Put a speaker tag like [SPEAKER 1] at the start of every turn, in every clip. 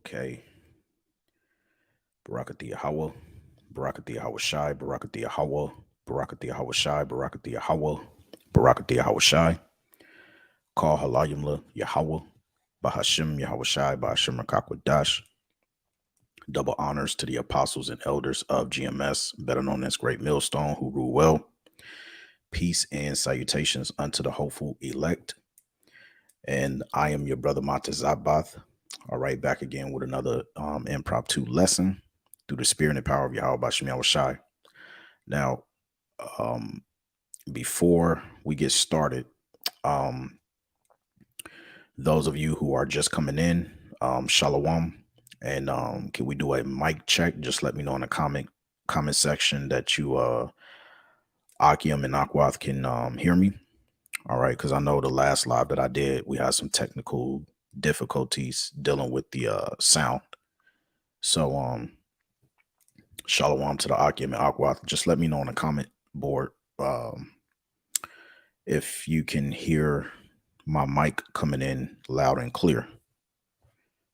[SPEAKER 1] Okay. Barakathia Hawa, Barakathia Hawa Shai, Barakathia Hawa, Barakathia Hawa Shai, Barakathia Hawa, Barakathia Hawa Shai, Call Halayimla Yahweh, Bahashim Yahweh Shai, Bahashim Rakakwadash. Double honors to the apostles and elders of GMS, better known as Great Millstone, who rule well. Peace and salutations unto the hopeful elect. And I am your brother Mata Zabath. All right, back again with another impromptu lesson through the spirit and power of Yahweh Bashim Yahweh Shai. Now, um, before we get started, um, those of you who are just coming in, shalom, and can we do a mic check? Just let me know in the comment section that you Akim and Akwath can hear me. All right, because I know the last live that I did, we had some technical difficulties dealing with the sound. So shalom to the Akim and Akwath. Just let me know on the comment board if you can hear my mic coming in loud and clear.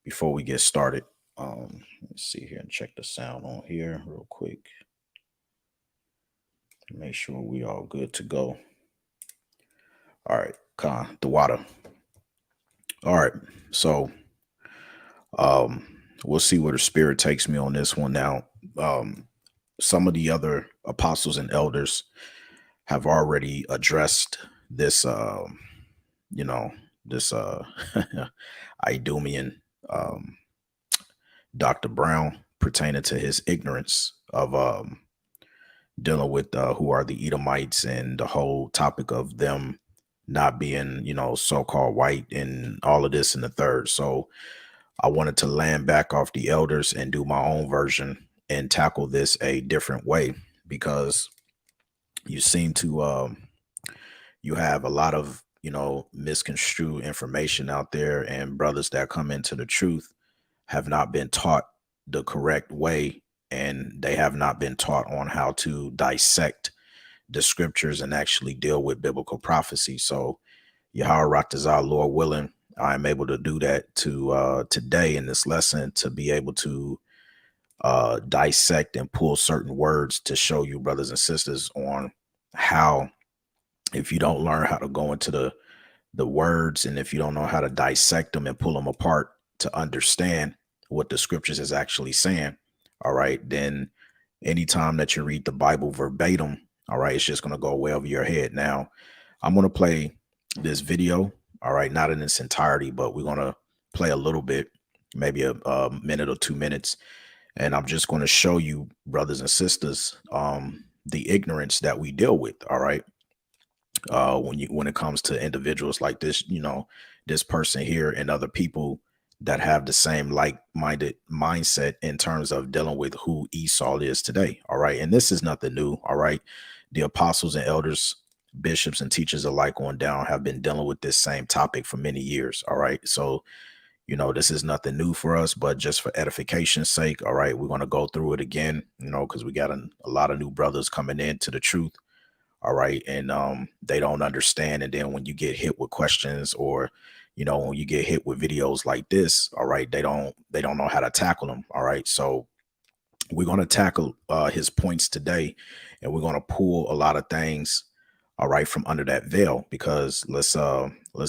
[SPEAKER 1] Before we get started, let's see here and check the sound on here real quick. Make sure we all good to go. All right, Khan, the water. All right, so we'll see where the spirit takes me on this one. Now, some of the other apostles and elders have already addressed this, this Idumean Dr.Brown pertaining to his ignorance of dealing with who are the Edomites and the whole topic of them not being, so-called white and all of this and the third. So I wanted to land back off the elders and do my own version and tackle this a different way, because you seem to you have a lot of misconstrued information out there, and brothers that come into the truth have not been taught the correct way, and they have not been taught on how to dissect the scriptures and actually deal with biblical prophecy. So Yahweh Raktazah, Lord willing, I'm able to do that to today in this lesson, to be able to dissect and pull certain words to show you, brothers and sisters, on how, if you don't learn how to go into the words, and if you don't know how to dissect them and pull them apart to understand what the scriptures is actually saying, all right, then anytime that you read the Bible verbatim, all right, it's just going to go way over your head. Now, I'm going to play this video, all right, not in its entirety, but we're going to play a little bit, maybe a minute or 2 minutes, and I'm just going to show you, brothers and sisters, the ignorance that we deal with, all right, when it comes to individuals like this, this person here and other people that have the same like-minded mindset in terms of dealing with who Esau is today. All right. And this is nothing new. All right. The apostles and elders, bishops and teachers alike on down have been dealing with this same topic for many years. All right. So, this is nothing new for us, but just for edification's sake. All right. We're going to go through it again, because we got a lot of new brothers coming into the truth. All right. And they don't understand. And then when you get hit with questions, or when you get hit with videos like this, all right, they don't know how to tackle them. All right. So we're going to tackle his points today, and we're going to pull a lot of things, all right, from under that veil, because let's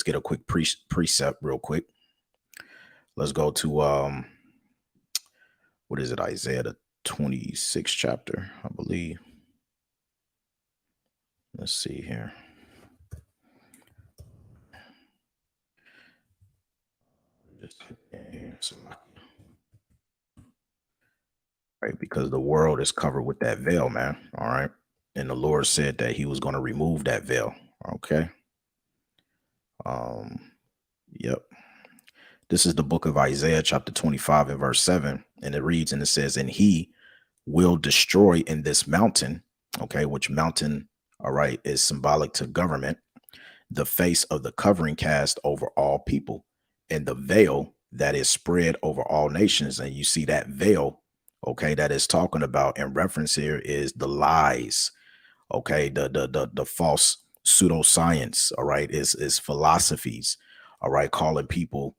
[SPEAKER 1] get a quick precept real quick. Let's go to what is it, Isaiah the 26th chapter, I believe. Let's see here. Right, because the world is covered with that veil, man. All right. And the Lord said that he was going to remove that veil. Okay. Yep. This is the book of Isaiah, chapter 25 and verse 7. And it reads, and it says, and he will destroy in this mountain, okay, which mountain, all right, is symbolic to government, the face of the covering cast over all people, and the veil that is spread over all nations. And you see that veil, okay, that is talking about in reference here is the lies, okay, the false pseudoscience, all right, is philosophies, all right, calling people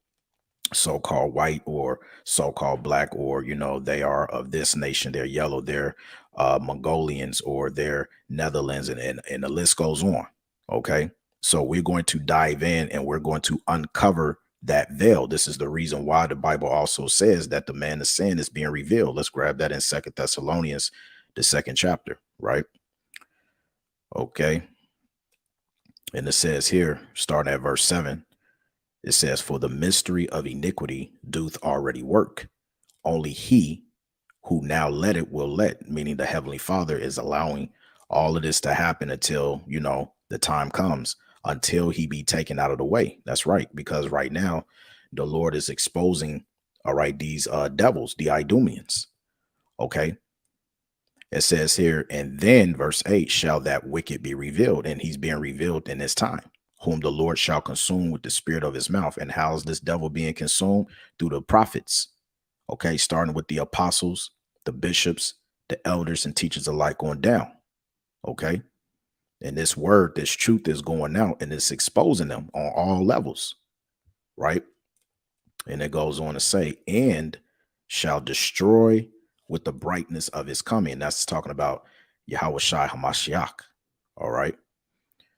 [SPEAKER 1] so-called white or so-called black, or they are of this nation, they're yellow, they're Mongolians, or they're Netherlands, and the list goes on. Okay, so we're going to dive in and we're going to uncover that veil. This is the reason why the Bible also says that the man of sin is being revealed. Let's grab that in Second Thessalonians, the second chapter, right? Okay, and it says here, starting at verse 7, it says, "For the mystery of iniquity doth already work. Only he who now let it will let," meaning the Heavenly Father is allowing all of this to happen until, the time comes, until he be taken out of the way. That's right. Because right now, the Lord is exposing, all right, these devils, the Idumeans. Okay. It says here, and then verse 8, "Shall that wicked be revealed?" And he's being revealed in this time, "whom the Lord shall consume with the spirit of his mouth." And how's this devil being consumed? Through the prophets. Okay, starting with the apostles, the bishops, the elders, and teachers alike on down. Okay. And this word, this truth is going out and it's exposing them on all levels. Right. And it goes on to say, "and shall destroy with the brightness of his coming." That's talking about Yahweh Shai Hamashiach. All right.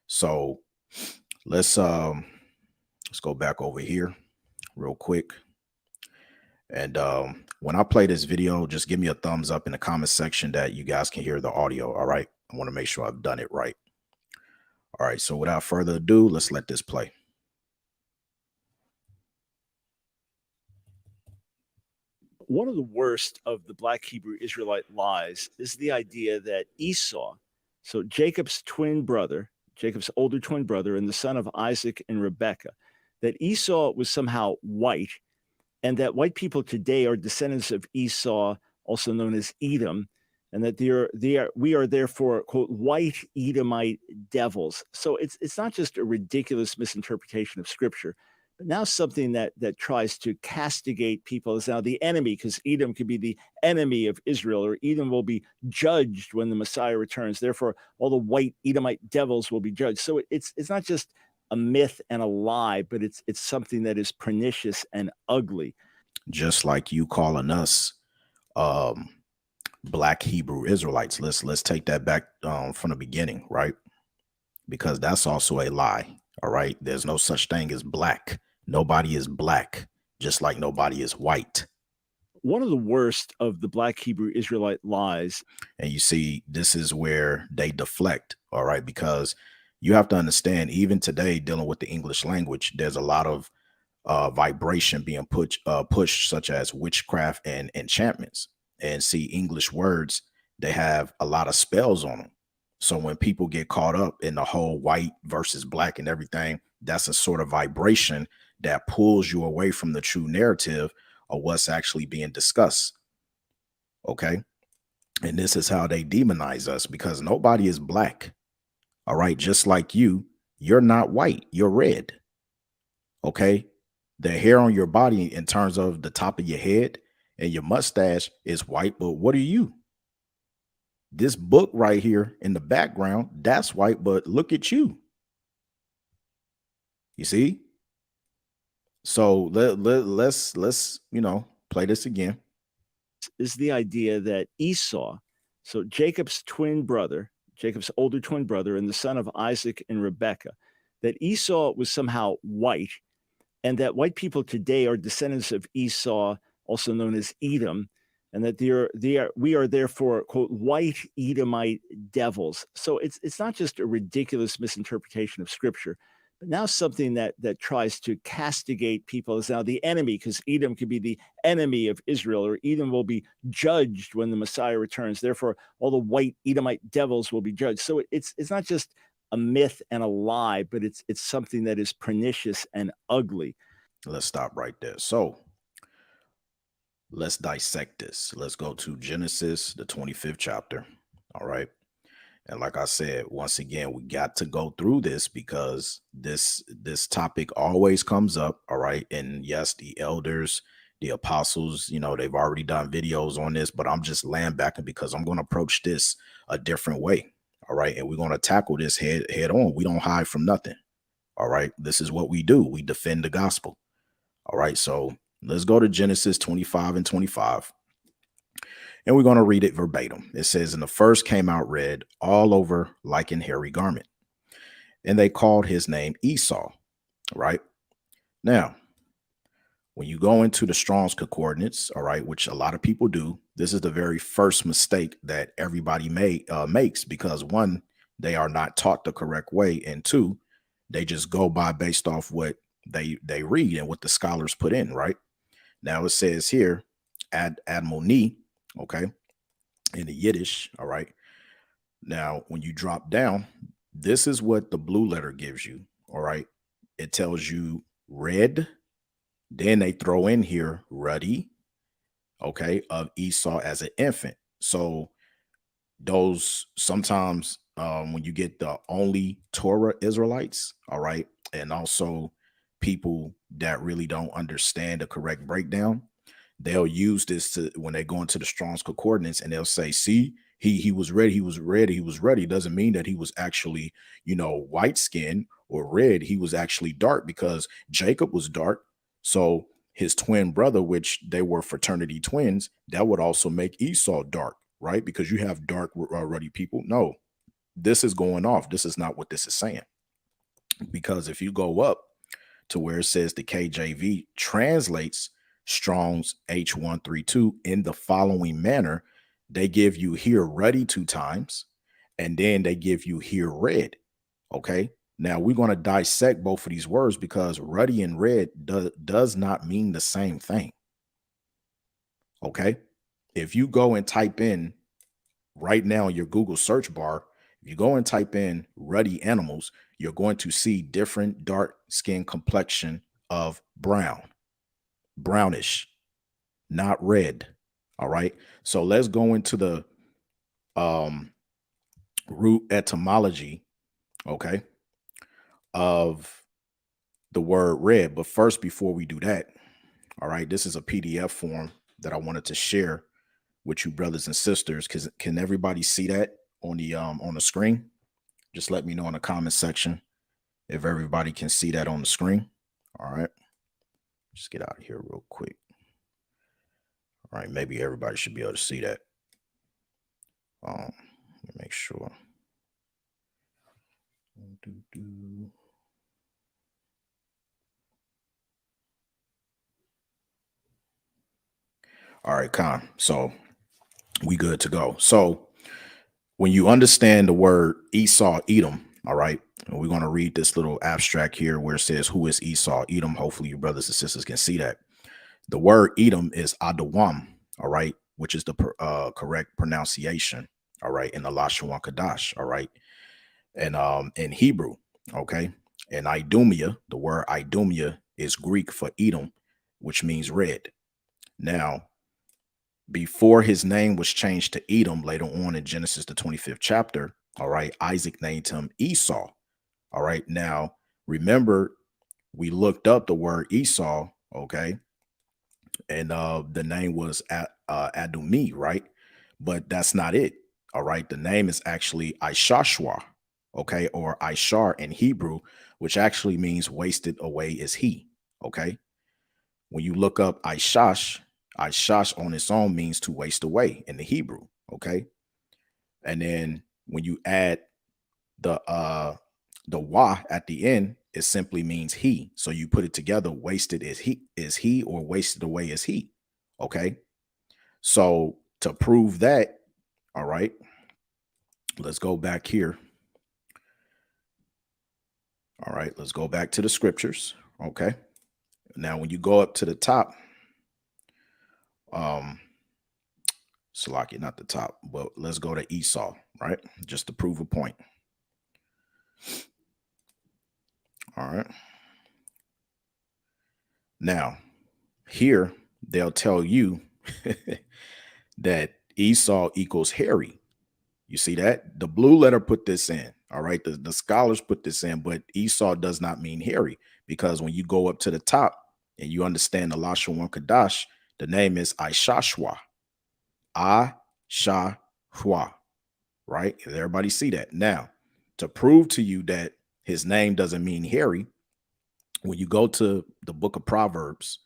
[SPEAKER 1] So let's go back over here real quick. And when I play this video, just give me a thumbs up in the comment section that you guys can hear the audio. All right. I want to make sure I've done it right. All right. So without further ado, let's let this play.
[SPEAKER 2] One of the worst of the Black Hebrew Israelite lies is the idea that Esau, so Jacob's twin brother, Jacob's older twin brother, and the son of Isaac and Rebekah, that Esau was somehow white, and that white people today are descendants of Esau, also known as Edom, and that we are therefore, quote, white Edomite devils. So it's not just a ridiculous misinterpretation of scripture, but now something that tries to castigate people as now the enemy, because Edom could be the enemy of Israel, or Edom will be judged when the Messiah returns. Therefore, all the white Edomite devils will be judged. So it's not just a myth and a lie, but it's something that is pernicious and ugly.
[SPEAKER 1] Just like you calling us Black Hebrew Israelites. Let's take that back from the beginning, right? Because that's also a lie. All right. There's no such thing as black. Nobody is black, just like nobody is white.
[SPEAKER 2] One of the worst of the Black Hebrew Israelite lies.
[SPEAKER 1] And you see, this is where they deflect. All right. Because you have to understand, even today, dealing with the English language, there's a lot of vibration being pushed, such as witchcraft and enchantments. And see, English words, they have a lot of spells on them. So when people get caught up in the whole white versus black and everything, that's a sort of vibration that pulls you away from the true narrative of what's actually being discussed. Okay. And this is how they demonize us, because nobody is black. All right. Just like you're not white, you're red. Okay. The hair on your body, in terms of the top of your head and your mustache, is white. But what are you? This book right here in the background, that's white. But look at you. You see? So let's play this again.
[SPEAKER 2] Is the idea that Esau, so Jacob's twin brother, Jacob's older twin brother, and the son of Isaac and Rebekah, that Esau was somehow white, and that white people today are descendants of Esau, also known as Edom, and that we are therefore, quote, white Edomite devils. So it's not just a ridiculous misinterpretation of scripture, but now something that tries to castigate people as now the enemy, because Edom could be the enemy of Israel, or Edom will be judged when the Messiah returns. Therefore, all the white Edomite devils will be judged. So it's not just a myth and a lie, but it's something that is pernicious and ugly.
[SPEAKER 1] Let's stop right there. So let's dissect this. Let's go to Genesis, the 25th chapter. All right. And like I said, once again, we got to go through this because this topic always comes up. All right. And yes, the elders, the apostles, they've already done videos on this, but I'm just laying back because I'm going to approach this a different way. All right. And we're going to tackle this head on. We don't hide from nothing. All right. This is what we do. We defend the gospel. All right, so let's go to Genesis 25 and 25. And we're going to read it verbatim. It says, "And the first came out red all over like an hairy garment. And they called his name Esau." Right? Now, when you go into the Strong's Concordance, all right, which a lot of people do, this is the very first mistake that everybody makes because one, they are not taught the correct way, and two, they just go by based off what they read and what the scholars put in. Right now, it says here, Admoni, okay, in the Yiddish. All right. Now, when you drop down, this is what the blue letter gives you. All right. It tells you red. Then they throw in here ruddy, okay, of Esau as an infant. So those sometimes when you get the only Torah Israelites, all right, and also people that really don't understand the correct breakdown, they'll use this to when they go into the Strong's Concordance and they'll say, see, he was ready, he was ready, he was ready. Doesn't mean that he was actually, white skinned or red. He was actually dark because Jacob was dark. So his twin brother, which they were fraternity twins, that would also make Esau dark, right? Because you have dark, ruddy people. No, this is going off. This is not what this is saying. Because if you go up to where it says the KJV translates Strong's H132 in the following manner, they give you here ruddy 2 times, and then they give you here red. Okay. Now we're going to dissect both of these words because ruddy and red does not mean the same thing. Okay. If you go and type in right now in your Google search bar, if you go and type in ruddy animals, you're going to see different dark skin complexion of brown, brownish, not red. All right. So let's go into the um, root etymology, okay, of the word red. But first, before we do that, all right, this is a PDF form that I wanted to share with you brothers and sisters. Because can everybody see that on the screen? Just let me know in the comment section if everybody can see that on the screen. All right. Just get out of here real quick. All right, maybe everybody should be able to see that. Let me make sure. All right, Con. So we good to go. So when you understand the word Esau, Edom, all right, and we're going to read this little abstract here where it says, who is Esau, Edom? Hopefully you brothers and sisters can see that. The word Edom is Adawam, all right, which is the correct pronunciation, all right, in the Lashon Kadash, all right, and in Hebrew, okay, and Idumea, the word Idumea is Greek for Edom, which means red. Now, before his name was changed to Edom later on in Genesis, the 25th chapter, all right, Isaac named him Esau. All right. Now, remember, we looked up the word Esau, okay, and the name was Adumi, right? But that's not it. All right. The name is actually Ishashwa, okay, or Ishar in Hebrew, which actually means wasted away is he. Okay. When you look up Ishash on its own means to waste away in the Hebrew. Okay. And then when you add the wa at the end, it simply means he. So you put it together, wasted is he, or wasted away is he. Okay. So to prove that, all right, let's go back here. All right, let's go back to the scriptures. Okay. Now, when you go up to the top, Salaki, not the top, but let's go to Esau, right? Just to prove a point. All right. Now, here they'll tell you that Esau equals hairy. You see that? The blue letter put this in. All right. The scholars put this in, but Esau does not mean hairy because when you go up to the top and you understand the Lashon Kadash, the name is Ishashwa. Ishashwa. Right? Does everybody see that? Now, to prove to you that his name doesn't mean hairy, when you go to the book of Proverbs,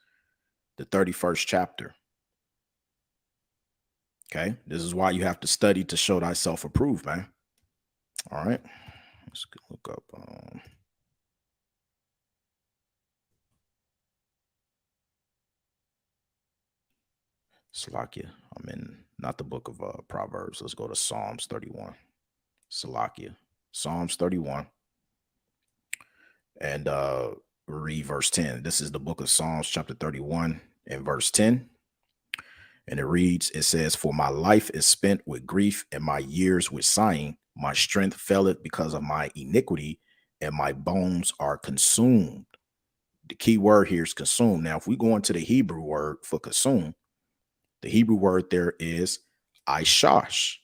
[SPEAKER 1] the 31st chapter, okay, this is why you have to study to show thyself approved, man. All right, let's look up. Salakia. I'm in not the book of Proverbs. Let's go to Psalms 31. Salakia. Psalms 31. And read verse 10. This is the book of Psalms, chapter 31, and verse 10. And it reads, it says, "For my life is spent with grief and my years with sighing. My strength faileth because of my iniquity, and my bones are consumed." The key word here is consumed. Now, if we go into the Hebrew word for consume, the Hebrew word there is ishash,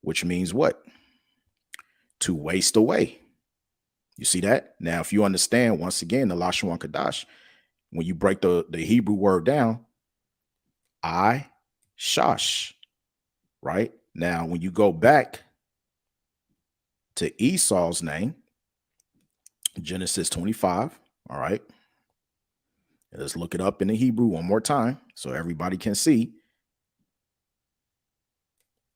[SPEAKER 1] which means what? To waste away. You see that? Now, if you understand, once again, the Lashon Kadash, when you break the Hebrew word down, shash, right? Now, when you go back to Esau's name, Genesis 25, all right? Let's look it up in the Hebrew one more time so everybody can see.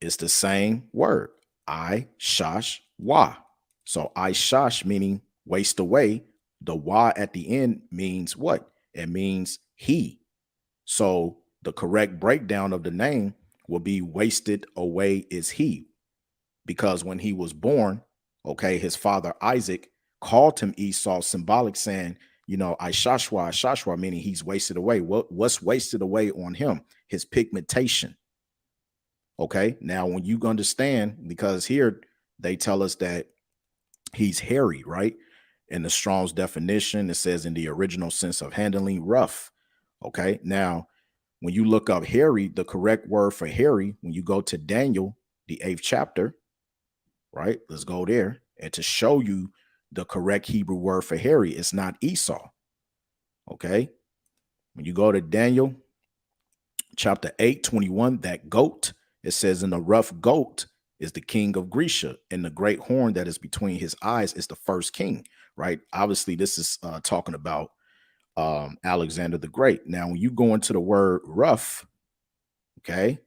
[SPEAKER 1] It's the same word, shash, wa. So shash meaning waste away. The wa at the end means what? It means he. So the correct breakdown of the name will be wasted away is he. Because when he was born, okay, his father Isaac called him Esau, symbolic saying, you know, Shashwa, meaning he's wasted away. What's wasted away on him? His pigmentation. Okay, now when you understand, because here they tell us that he's hairy, right? In the Strong's definition, it says in the original sense of handling, rough. Okay, now when you look up hairy, the correct word for hairy, when you go to Daniel, the 8th chapter, right? Let's go there. And to show you the correct Hebrew word for hairy, it's not Esau. Okay, when you go to Daniel chapter 8:21, that goat, it says, "In the rough goat is the king of Grecia, and the great horn that is between his eyes is the first king," right? Obviously, this is talking about Alexander the Great. Now, when you go into the word rough, okay,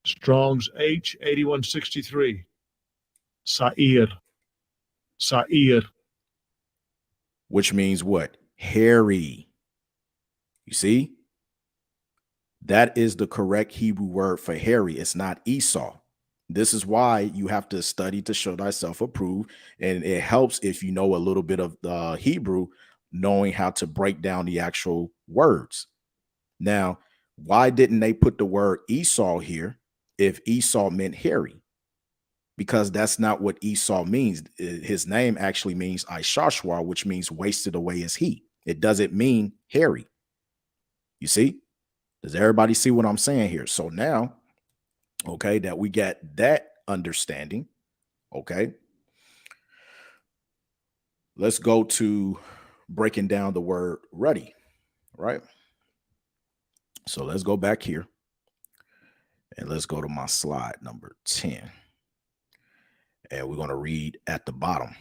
[SPEAKER 3] Strong's H8163. Sa'ir. Sa'ir.
[SPEAKER 1] which means what? Hairy. You see? That is the correct Hebrew word for hairy. It's not Esau. This is why you have to study to show thyself approved. And it helps if you know a little bit of the Hebrew, knowing how to break down the actual words. Now, why didn't they put the word Esau here if Esau meant hairy? Because that's not what Esau means. His name actually means Ishashwa, which means wasted away is he. It doesn't mean hairy. You see? Does everybody see what I'm saying here? So now, okay, that we get that understanding, okay, let's go to breaking down the word ruddy, right? So let's go back here and let's go to my slide number 10. And we're going to read at the bottom,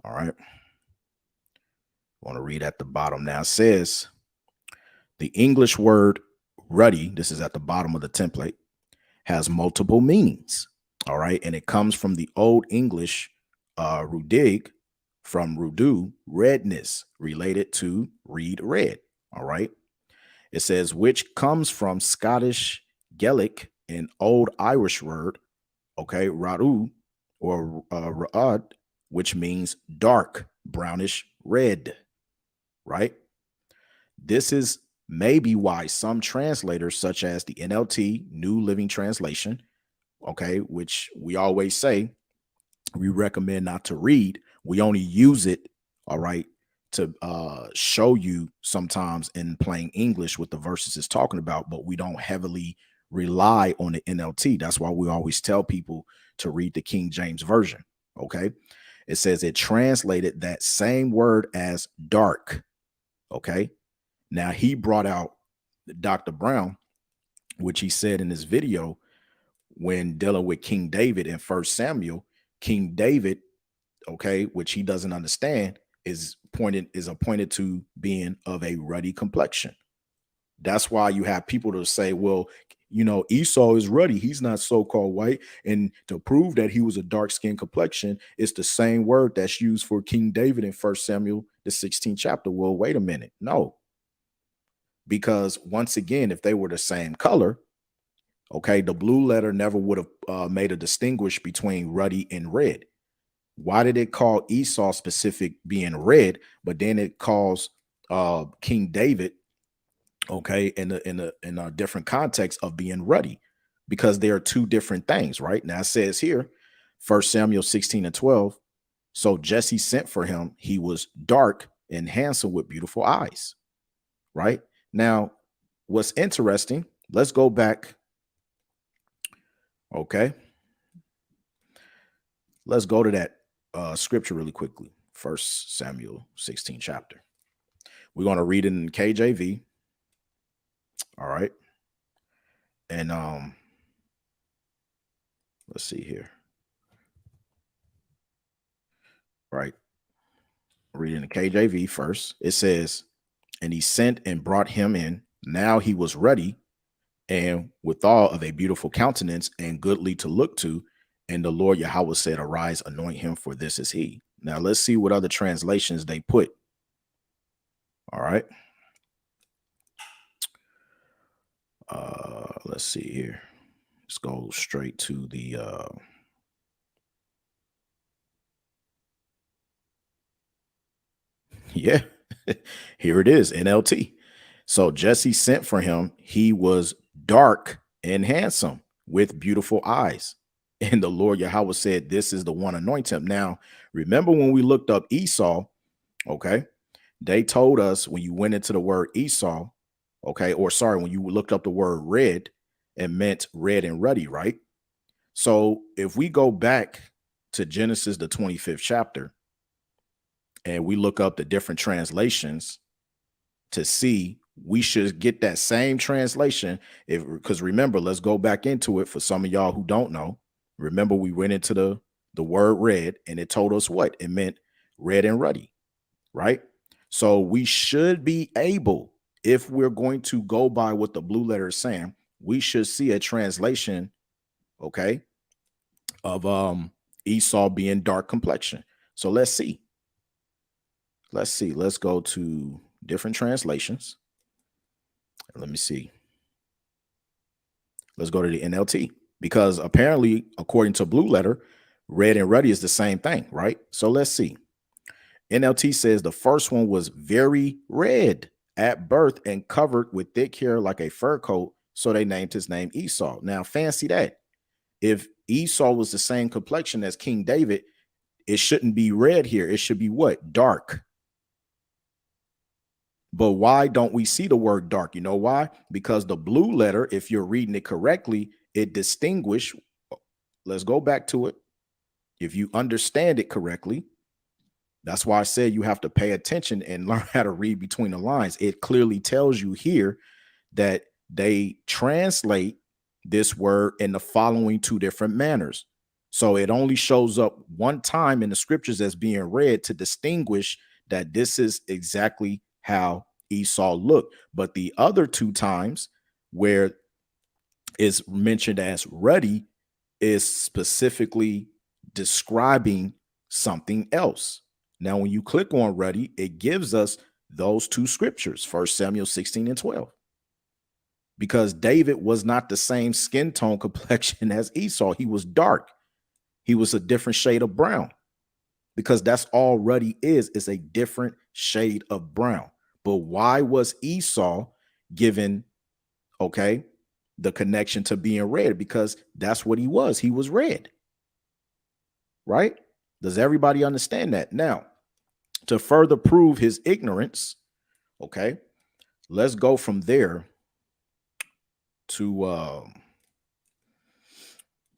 [SPEAKER 1] all right? I want to read at the bottom. Now it says the English word ruddy, this is at the bottom of the template, has multiple meanings. All right. And it comes from the Old English rudig, from rudu, redness, related to read red. All right. It says, which comes from Scottish Gaelic and Old Irish word, okay, radu or ra'ad, which means dark, brownish red. Right. This is maybe why some translators, such as the NLT, New Living Translation, okay, which we always say we recommend not to read. We only use it, all right, to show you sometimes in plain English what the verses is talking about, but we don't heavily rely on the NLT. That's why we always tell people to read the King James Version, okay? It says it translated that same word as dark, okay? Now, he brought out Dr. Brown, which he said in his video when dealing with King David in 1 Samuel. King David okay, which he doesn't understand, is appointed to being of a ruddy complexion. That's why you have people to say, well, Esau is ruddy. He's not so-called white. And to prove that he was a dark-skinned complexion, it's the same word that's used for King David in 1 Samuel, the 16th chapter. Well, wait a minute. No. Because once again, if they were the same color, okay, the blue letter never would have made a distinguish between ruddy and red. Why did it call Esau specific being red, but then it calls King David, okay, in a different context of being ruddy? Because they are two different things, right? Now it says here, 1 Samuel 16 and 12. So Jesse sent for him. He was dark and handsome with beautiful eyes, right? Now, what's interesting, let's go back. Okay. Let's go to that scripture really quickly. 1 Samuel 16 chapter. We're going to read it in KJV. All right. And let's see here. Right. Read in the KJV first. It says, and he sent and brought him in. Now he was ready and withal of a beautiful countenance and goodly to look to. And the Lord Yahweh said, arise, anoint him, for this is he. Now let's see what other translations they put. All right. Let's see here. Let's go straight to the yeah. Here it is, NLT. So Jesse sent for him. He was dark and handsome with beautiful eyes. And the Lord Yahweh said, this is the one, anoint him. Now, remember when we looked up Esau, okay, they told us when you went into the word Esau, okay, or sorry, when you looked up the word red, it meant red and ruddy, right? So if we go back to Genesis, the 25th chapter, and we look up the different translations to see, we should get that same translation. Because remember, let's go back into it for some of y'all who don't know. Remember, we went into the word red and it told us what it meant, red and ruddy, right? So we should be able, if we're going to go by what the blue letter is saying, we should see a translation, okay, of Esau being dark complexion. So let's see. Let's go to different translations. Let me see. Let's go to the NLT, because apparently, according to blue letter, red and ruddy is the same thing, right? So let's see. NLT says the first one was very red at birth and covered with thick hair like a fur coat. So they named his name Esau. Now, fancy that. If Esau was the same complexion as King David, it shouldn't be red here. It should be what? Dark. But why don't we see the word dark? You know why? Because the blue letter, if you're reading it correctly, it distinguish. Let's go back to it. If you understand it correctly, that's why I said you have to pay attention and learn how to read between the lines. It clearly tells you here that they translate this word in the following two different manners. So it only shows up one time in the scriptures as being read to distinguish that this is exactly how Esau looked. But the other two times where it's mentioned as ruddy is specifically describing something else. Now, when you click on ruddy, it gives us those two scriptures, 1 Samuel 16 and 12. Because David was not the same skin tone complexion as Esau. He was dark. He was a different shade of brown, because that's all ruddy is a different shade of brown. But why was Esau given, okay, the connection to being red? Because that's what he was. He was red, right? Does everybody understand that? Now, to further prove his ignorance, okay, let's go from there to let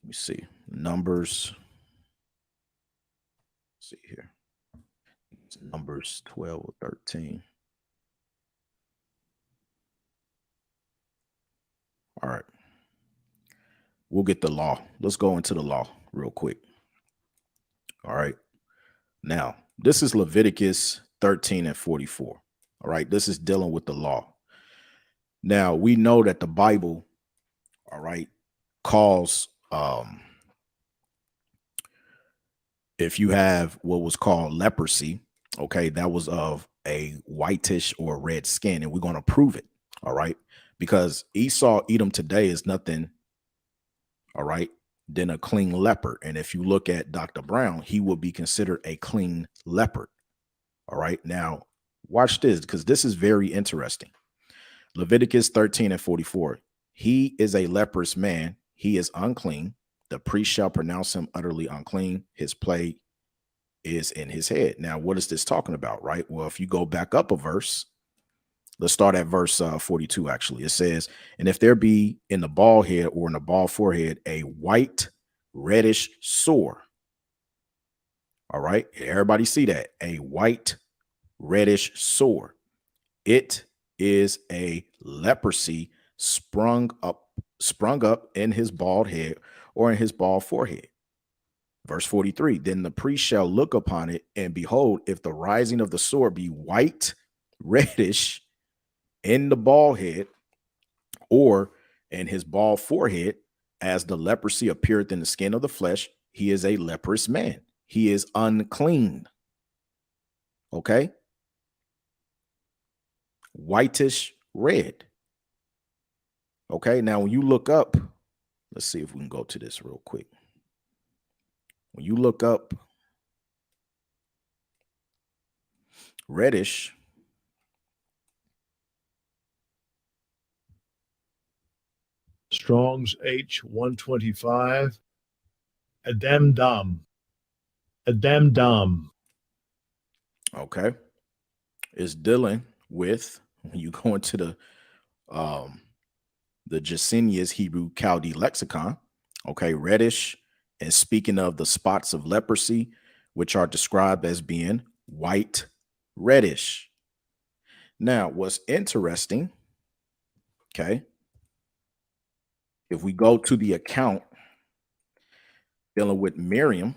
[SPEAKER 1] me see, Numbers. Let's see here. It's Numbers 12 or 13. All right. We'll get the law. Let's go into the law real quick. All right. Now, this is Leviticus 13 and 44. All right. This is dealing with the law. Now, we know that the Bible, all right, calls, if you have what was called leprosy, okay, that was of a whitish or red skin, and we're going to prove it. All right. Because Esau, Edom today is nothing, all right, than a clean leopard. And if you look at Dr. Brown, he will be considered a clean leopard. All right. Now, watch this, because this is very interesting. Leviticus 13 and 44. He is a leprous man. He is unclean. The priest shall pronounce him utterly unclean. His plague is in his head. Now, what is this talking about, right? Well, if you go back up a verse, let's start at verse 42, actually. It says, and if there be in the bald head or in the bald forehead a white, reddish sore. All right. Everybody see that? A white, reddish sore. It is a leprosy sprung up in his bald head or in his bald forehead. Verse 43, then the priest shall look upon it, and behold, if the rising of the sore be white, reddish in the bald head or in his bald forehead, as the leprosy appeareth in the skin of the flesh, he is a leprous man. He is unclean. Okay. Whitish red. Okay. Now, when you look up, let's see if we can go to this real quick. When you look up reddish,
[SPEAKER 3] Strong's H125, Adem Dam. Adem Dam.
[SPEAKER 1] okay, is dealing with, when you go into the Jacinius Hebrew Chaldee lexicon, okay, reddish, and speaking of the spots of leprosy, which are described as being white, reddish. Now, what's interesting, okay, if we go to the account dealing with Miriam,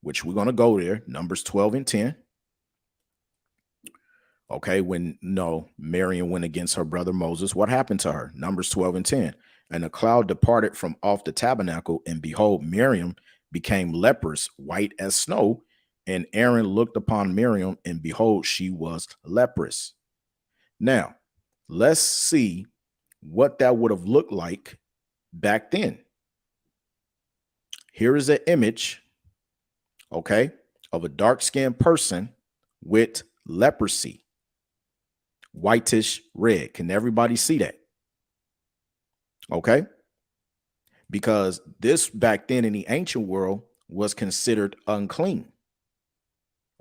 [SPEAKER 1] which we're going to go there, Numbers 12 and 10. Okay, when Miriam went against her brother Moses, what happened to her? Numbers 12 and 10. And the cloud departed from off the tabernacle, and behold, Miriam became leprous, white as snow. And Aaron looked upon Miriam, and behold, she was leprous. Now, let's see what that would have looked like back then. Here is an image, okay, of a dark-skinned person with leprosy. Whitish red. Can everybody see that? Okay. Because this back then in the ancient world was considered unclean.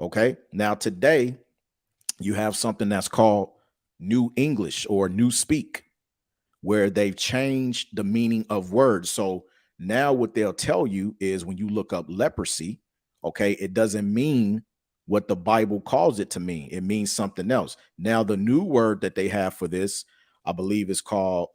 [SPEAKER 1] Okay. Now today you have something that's called New English or New Speak, where they've changed the meaning of words. So now what they'll tell you is when you look up leprosy, okay, it doesn't mean what the Bible calls it to mean. It means something else. Now, the new word that they have for this, I believe, is called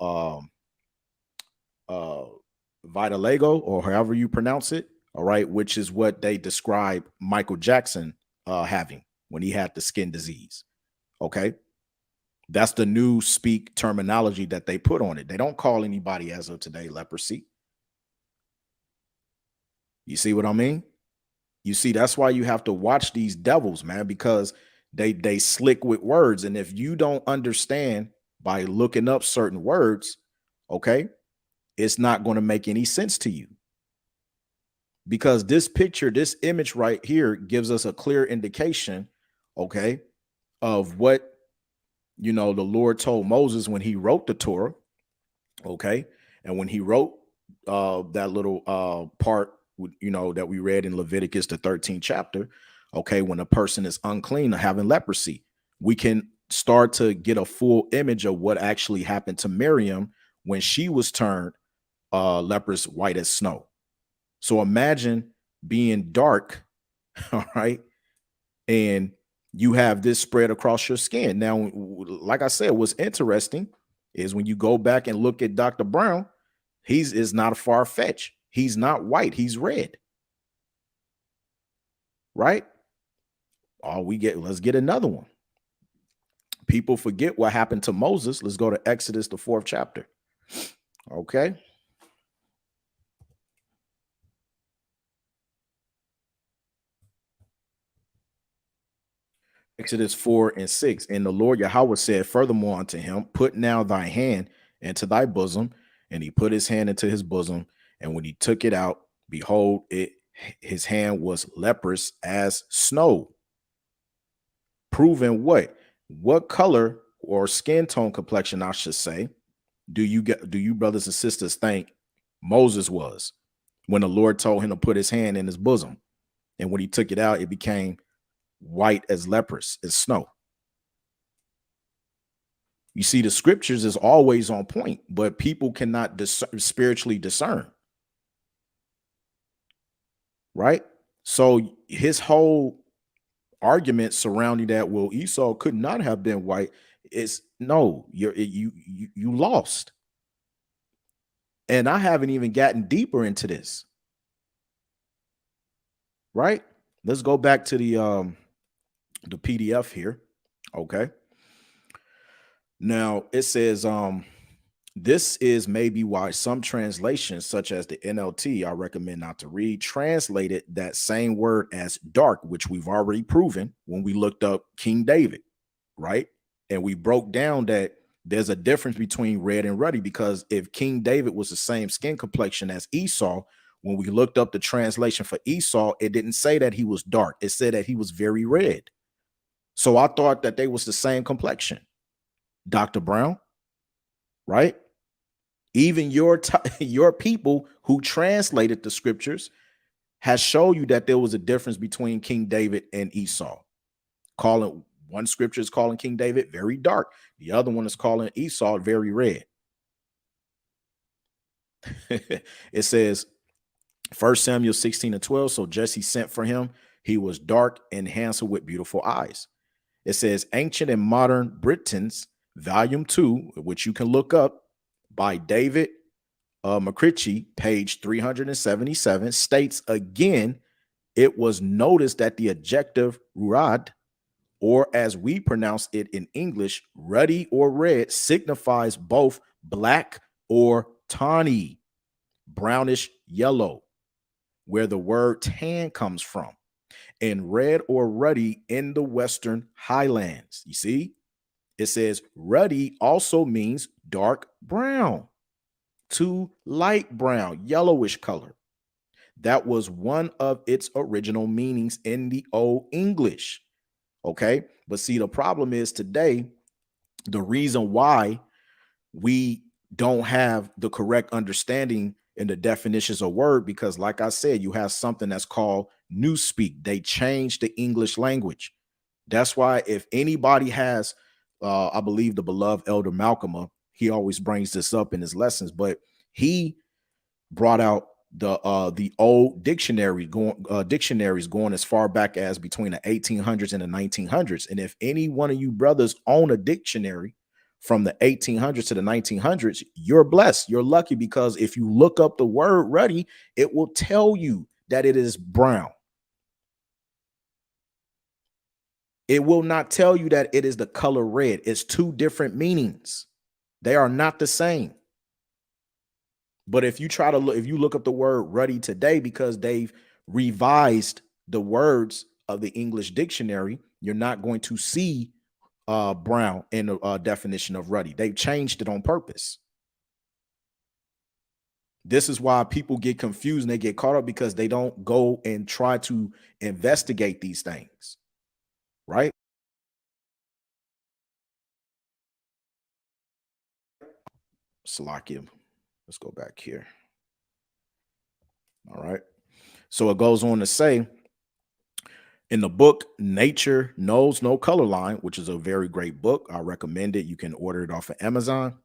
[SPEAKER 1] vitiligo, or however you pronounce it. All right, which is what they describe Michael Jackson having when he had the skin disease. Okay, that's the new speak terminology that they put on it. They don't call anybody as of today leprosy. You see what I mean? You see, that's why you have to watch these devils, man, because they slick with words. And if you don't understand by looking up certain words, okay, it's not going to make any sense to you. Because this picture, this image right here gives us a clear indication, okay, of what, the Lord told Moses when he wrote the Torah, okay, and when he wrote that little part, that we read in Leviticus, the 13th chapter, okay, when a person is unclean or having leprosy, we can start to get a full image of what actually happened to Miriam when she was turned leprous, white as snow. So imagine being dark, all right, and you have this spread across your skin. Now, like I said, what's interesting is when you go back and look at Dr. Brown, is not a far-fetched. He's not white, he's red. Right? Let's get another one. People forget what happened to Moses. Let's go to Exodus, the 4th chapter. Okay. Exodus 4 and 6. And the Lord Yahweh said furthermore unto him, put now thy hand into thy bosom. And he put his hand into his bosom. And when he took it out, behold, his hand was leprous as snow. Proving what color or skin tone complexion, I should say, do you brothers and sisters think Moses was when the Lord told him to put his hand in his bosom? And when he took it out, it became white as leprous as snow. You see, the scriptures is always on point, but people cannot spiritually discern. Right? So his whole argument surrounding that, well, Esau could not have been white, is no, you lost. And I haven't even gotten deeper into this. Right? Let's go back to the PDF here. Okay. Now it says this is maybe why some translations, such as the NLT, I recommend not to read, translated that same word as dark, which we've already proven when we looked up King David, right? And we broke down that there's a difference between red and ruddy, because if King David was the same skin complexion as Esau, when we looked up the translation for Esau, it didn't say that he was dark. It said that he was very red. So I thought that they was the same complexion. Dr. Brown, right? Even your people who translated the scriptures has shown you that there was a difference between King David and Esau. One scripture is calling King David very dark. The other one is calling Esau very red. It says 1 Samuel 16 and 12. So Jesse sent for him. He was dark and handsome with beautiful eyes. It says Ancient and Modern Britons, Volume 2, which you can look up, by David McCritchie, page 377, states again, it was noticed that the adjective rud, or as we pronounce it in English, ruddy or red, signifies both black or tawny, brownish yellow, where the word tan comes from, and red or ruddy in the Western Highlands. You see, it says ruddy also means dark brown to light brown, yellowish color. That was one of its original meanings in the Old English. Okay. But see, the problem is today, the reason why we don't have the correct understanding in the definitions of word, because like I said, you have something that's called newspeak. They changed the English language. That's why if anybody has, I believe the beloved Elder Malcolm, he always brings this up in his lessons, but he brought out the old dictionaries going as far back as between the 1800s and the 1900s. And if any one of you brothers own a dictionary from the 1800s to the 1900s, you're blessed. You're lucky, because if you look up the word ruddy, it will tell you that it is brown. It will not tell you that it is the color red. It's two different meanings. They are not the same. But if you try to look, if you look up the word ruddy today, because they've revised the words of the English dictionary, you're not going to see brown in the definition of ruddy. They've changed it on purpose. This is why people get confused and they get caught up, because they don't go and try to investigate these things. Right? Salakia. Let's go back here. All right. So it goes on to say, in the book Nature Knows No Color Line, which is a very great book, I recommend it. You can order it off of Amazon.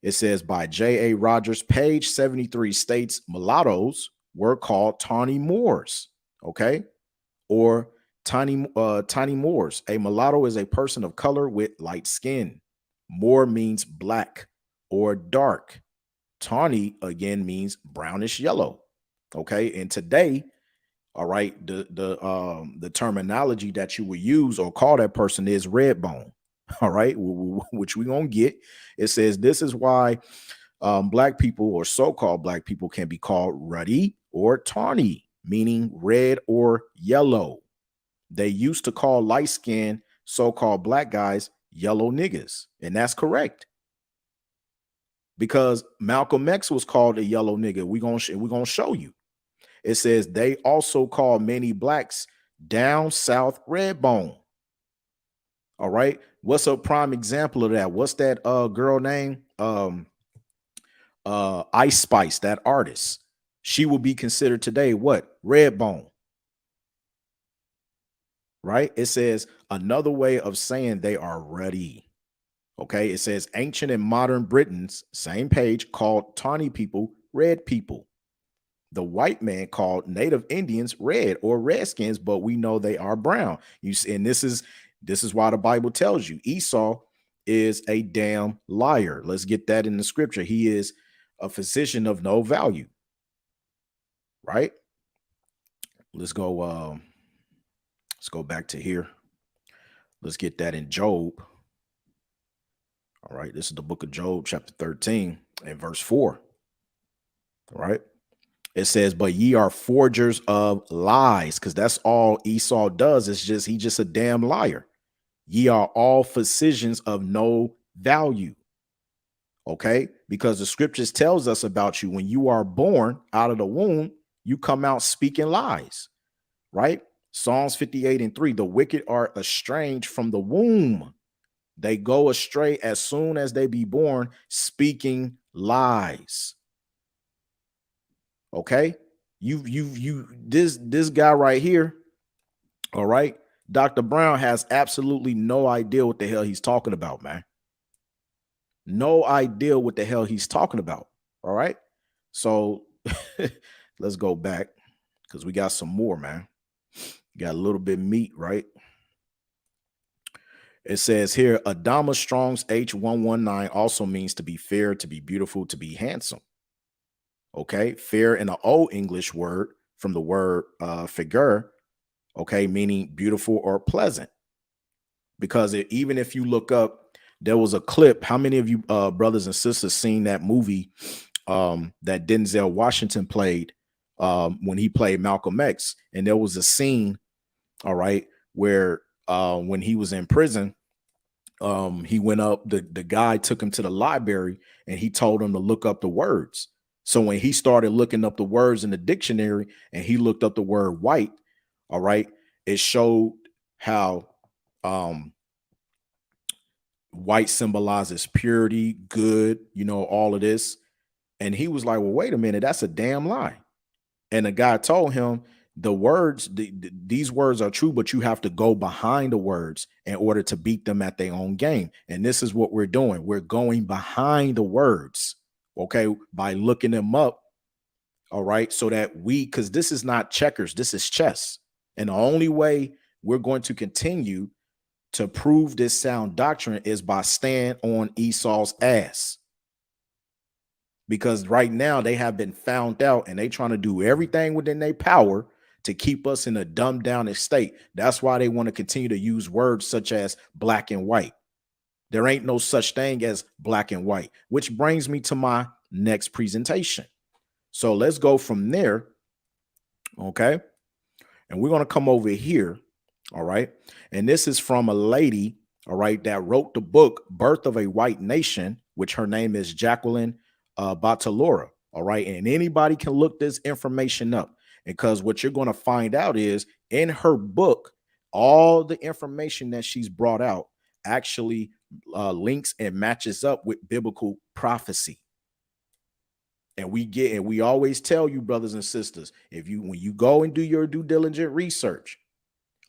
[SPEAKER 1] It says by J.A. Rogers, page 73, states mulattoes were called tawny Moors. Okay. Or tiny Moors. A mulatto is a person of color with light skin. Moor means black or dark. Tawny again means brownish yellow. Okay. And today, All right. The terminology that you would use or call that person is red bone. All right, which we gonna get. It says this is why black people or so-called black people can be called ruddy or tawny, meaning red or yellow. They used to call light-skinned so-called black guys yellow niggas, and that's correct because Malcolm X was called a yellow nigga. We're gonna show you. It says they also call many blacks down south red bone. All right. What's a prime example of that? What's that girl name? Ice Spice, that artist. She will be considered today what? Red bone. Right? It says another way of saying they are ruddy. Okay. It says ancient and modern Britons, same page, called tawny people red people. The white man called native Indians red or redskins, but we know they are brown. You see, and this is why the Bible tells you Esau is a damn liar. Let's get that in the scripture. He is a physician of no value. Right? Let's go back to here. Let's get that in Job. All right, this is the book of Job, chapter 13 and verse 4. All right. It says, but ye are forgers of lies, because that's all Esau does. He's just a damn liar. Ye are all physicians of no value. Okay, because the scriptures tells us about you. When you are born out of the womb, you come out speaking lies, right? Psalms 58:3, the wicked are estranged from the womb. They go astray as soon as they be born, speaking lies. Okay, this guy right here. All right, Dr. Brown has absolutely no idea what the hell he's talking about, man. No idea what the hell he's talking about. All right, so let's go back because we got some more, man. Got a little bit of meat, right? It says here, Adama Strong's H119 also means to be fair, to be beautiful, to be handsome. Okay, fair in an old English word from the word figure, okay, meaning beautiful or pleasant. Because even if you look up, there was a clip. How many of you brothers and sisters seen that movie that Denzel Washington played when he played Malcolm X? And there was a scene, all right, where when he was in prison, he went up, the guy took him to the library and he told him to look up the words. So when he started looking up the words in the dictionary and he looked up the word white, all right, it showed how white symbolizes purity, good, all of this. And he was like, well, wait a minute, that's a damn lie. And the guy told him the words, these words are true, but you have to go behind the words in order to beat them at their own game. And this is what we're doing. We're going behind the words, okay, by looking them up. All right. So that because this is not checkers, this is chess. And the only way we're going to continue to prove this sound doctrine is by staying on Esau's ass. Because right now they have been found out and they trying to do everything within their power to keep us in a dumbed down state. That's why they want to continue to use words such as black and white. There ain't no such thing as black and white, which brings me to my next presentation. So let's go from there. Okay. And we're going to come over here. All right. And this is from a lady, all right, that wrote the book Birth of a White Nation, which her name is Jacqueline Batalora. All right. And anybody can look this information up, because what you're going to find out is in her book, all the information that she's brought out actually links and matches up with biblical prophecy. And we always tell you, brothers and sisters, when you go and do your due diligent research,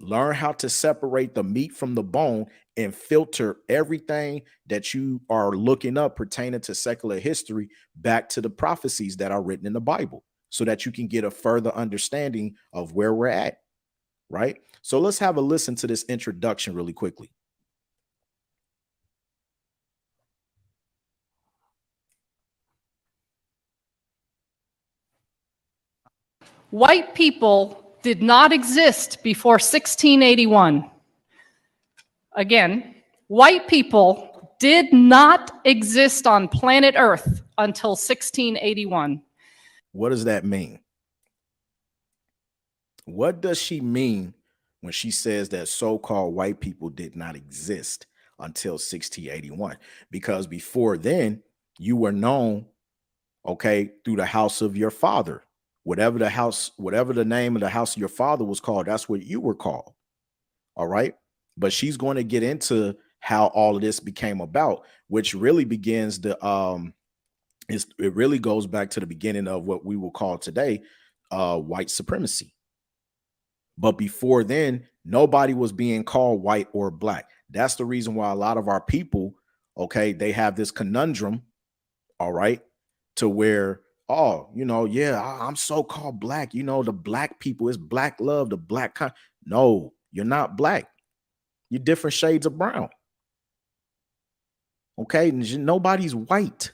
[SPEAKER 1] learn how to separate the meat from the bone and filter everything that you are looking up pertaining to secular history back to the prophecies that are written in the Bible, so that you can get a further understanding of where we're at. Right. So let's have a listen to this introduction really quickly.
[SPEAKER 4] White people did not exist before 1681. Again, white people did not exist on planet Earth until 1681.
[SPEAKER 1] What does that mean? What does she mean when she says that so-called white people did not exist until 1681? Because before then, you were known, okay, through the house of your father. Whatever the name of the house of your father was called, that's what you were called. All right. But she's going to get into how all of this became about, which really begins it really goes back to the beginning of what we will call today white supremacy. But before then, nobody was being called white or black. That's the reason why a lot of our people, okay, they have this conundrum, all right, to where, oh, yeah, I'm so-called black. The black people is black love, the black kind. No, you're not black. You're different shades of brown. Okay, nobody's white.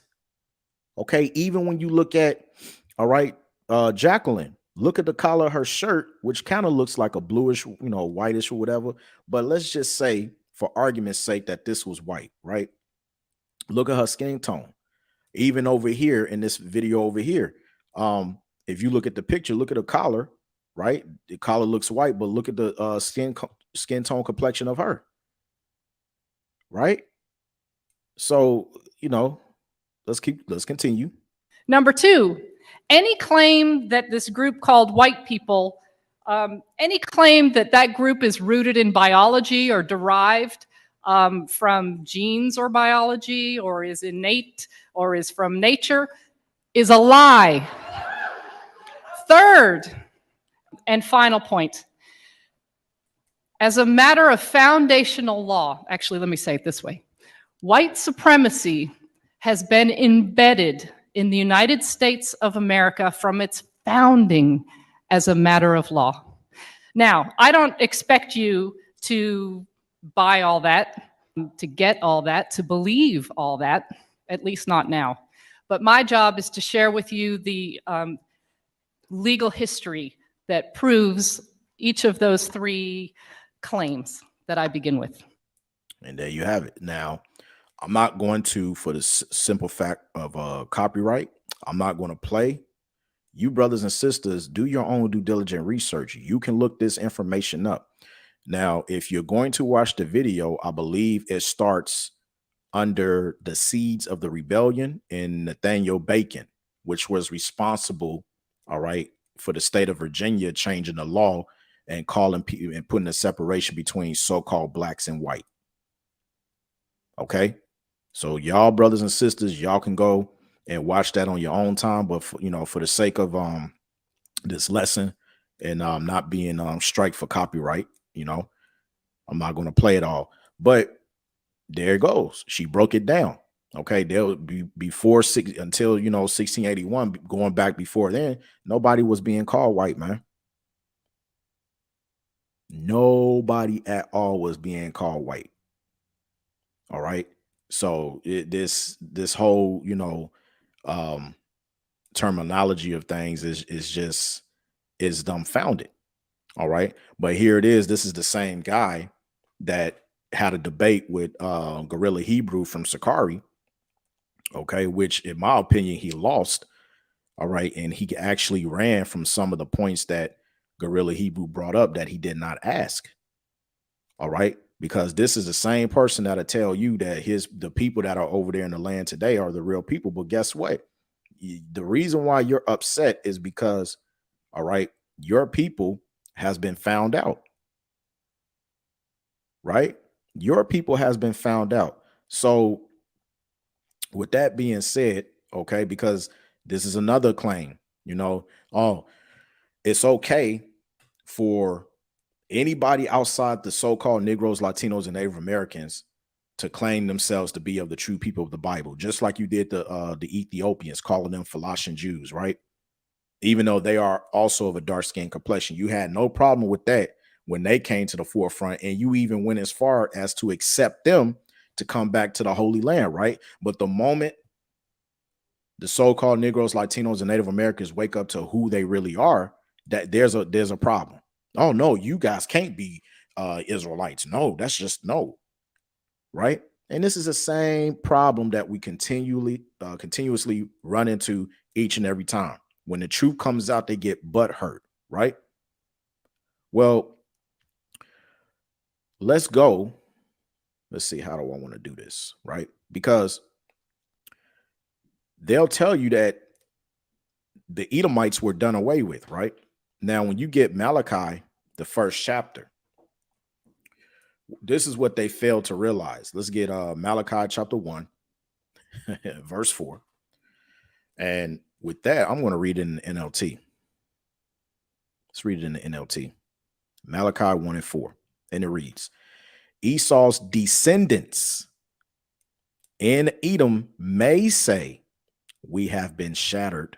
[SPEAKER 1] Okay, even when you look at, all right, Jacqueline, look at the collar of her shirt, which kind of looks like a bluish, whitish or whatever. But let's just say, for argument's sake, that this was white, right? Look at her skin tone. Even over here in this video over here, if you look at the picture, look at the collar, right? The collar looks white, but look at the skin tone complexion of her, right? So, let's continue.
[SPEAKER 4] Number two, any claim that this group called white people, any claim that that group is rooted in biology or derived from genes or biology or is innate or is from nature is a lie. Third and final point. As a matter of foundational law, actually, let me say it this way. White supremacy has been embedded in the United States of America from its founding as a matter of law. Now, I don't expect you to buy all that, to get all that, to believe all that, at least not now. But my job is to share with you the legal history that proves each of those three claims that I begin with.
[SPEAKER 1] And there you have it. Now, I'm not going to, for the simple fact of copyright, I'm not going to play. You brothers and sisters, do your own due diligent research. You can look this information up. Now, if you're going to watch the video, I believe it starts under the seeds of the rebellion in Nathaniel Bacon, which was responsible, all right, for the state of Virginia changing the law and calling people and putting a separation between so-called blacks and white. Okay. So y'all brothers and sisters, y'all can go and watch that on your own time. But for, for the sake of this lesson and not being strike for copyright, I'm not going to play it all. But there it goes. She broke it down. Okay, they'll be before until 1681. Going back before then, nobody was being called white, man. Nobody at all was being called white. All right. So this whole, terminology of things is dumbfounded. All right. But here it is. This is the same guy that had a debate with Gorilla Hebrew from Sakari. Okay. Which in my opinion, he lost. All right. And he actually ran from some of the points that Gorilla Hebrew brought up that he did not ask. All right. Because this is the same person that'll tell you that the people that are over there in the land today are the real people. But guess what? The reason why you're upset is because, all right, your people has been found out. Right? Your people has been found out. So with that being said, okay, because this is another claim, oh, it's okay for anybody outside the so-called Negroes, Latinos, and Native Americans to claim themselves to be of the true people of the Bible, just like you did the Ethiopians, calling them Philistia Jews, right? Even though they are also of a dark-skinned complexion. You had no problem with that when they came to the forefront, and you even went as far as to accept them to come back to the Holy Land, right? But the moment the so-called Negroes, Latinos, and Native Americans wake up to who they really are, that there's a problem. Oh no, you guys can't be Israelites. No, that's just no, right? And this is the same problem that we continuously run into each and every time. When the truth comes out, they get butt hurt, right? Well, let's go. Let's see, how do I want to do this, right? Because they'll tell you that the Edomites were done away with, right? Now, when you get Malachi, the first chapter, this is what they failed to realize. Let's get Malachi chapter 1, verse 4. And with that, I'm going to read it in the NLT. Let's read it in the NLT. Malachi 1 and 4. And it reads, Esau's descendants in Edom may say, we have been shattered,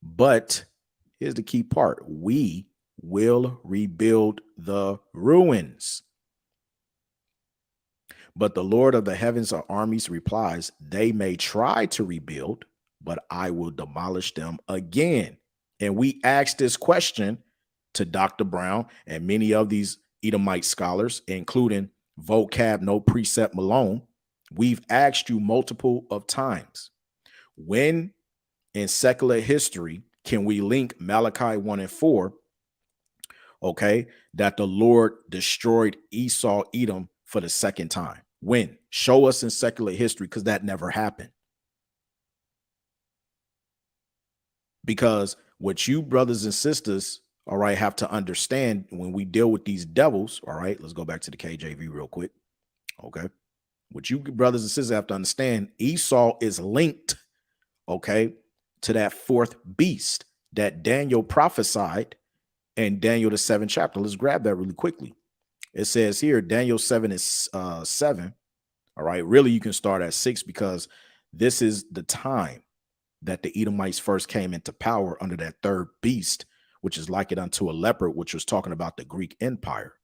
[SPEAKER 1] but here's the key part. We will rebuild the ruins. But the Lord of the heavens of armies replies, they may try to rebuild, but I will demolish them again. And we asked this question to Dr. Brown and many of these Edomite scholars, including Vocab No Precept Malone. We've asked you multiple of times, when in secular history can we link Malachi 1 and 4, okay, that the Lord destroyed Esau, Edom for the second time? When? Show us in secular history, because that never happened. Because what you brothers and sisters, all right, have to understand when we deal with these devils, all right, let's go back to the KJV real quick, okay? What you brothers and sisters have to understand, Esau is linked, okay, to that fourth beast that Daniel prophesied in Daniel the 7th chapter. Let's grab that really quickly. It says here, Daniel 7 is 7. All right. Really, you can start at 6, because this is the time that the Edomites first came into power under that third beast, which is like it unto a leopard, which was talking about the Greek Empire.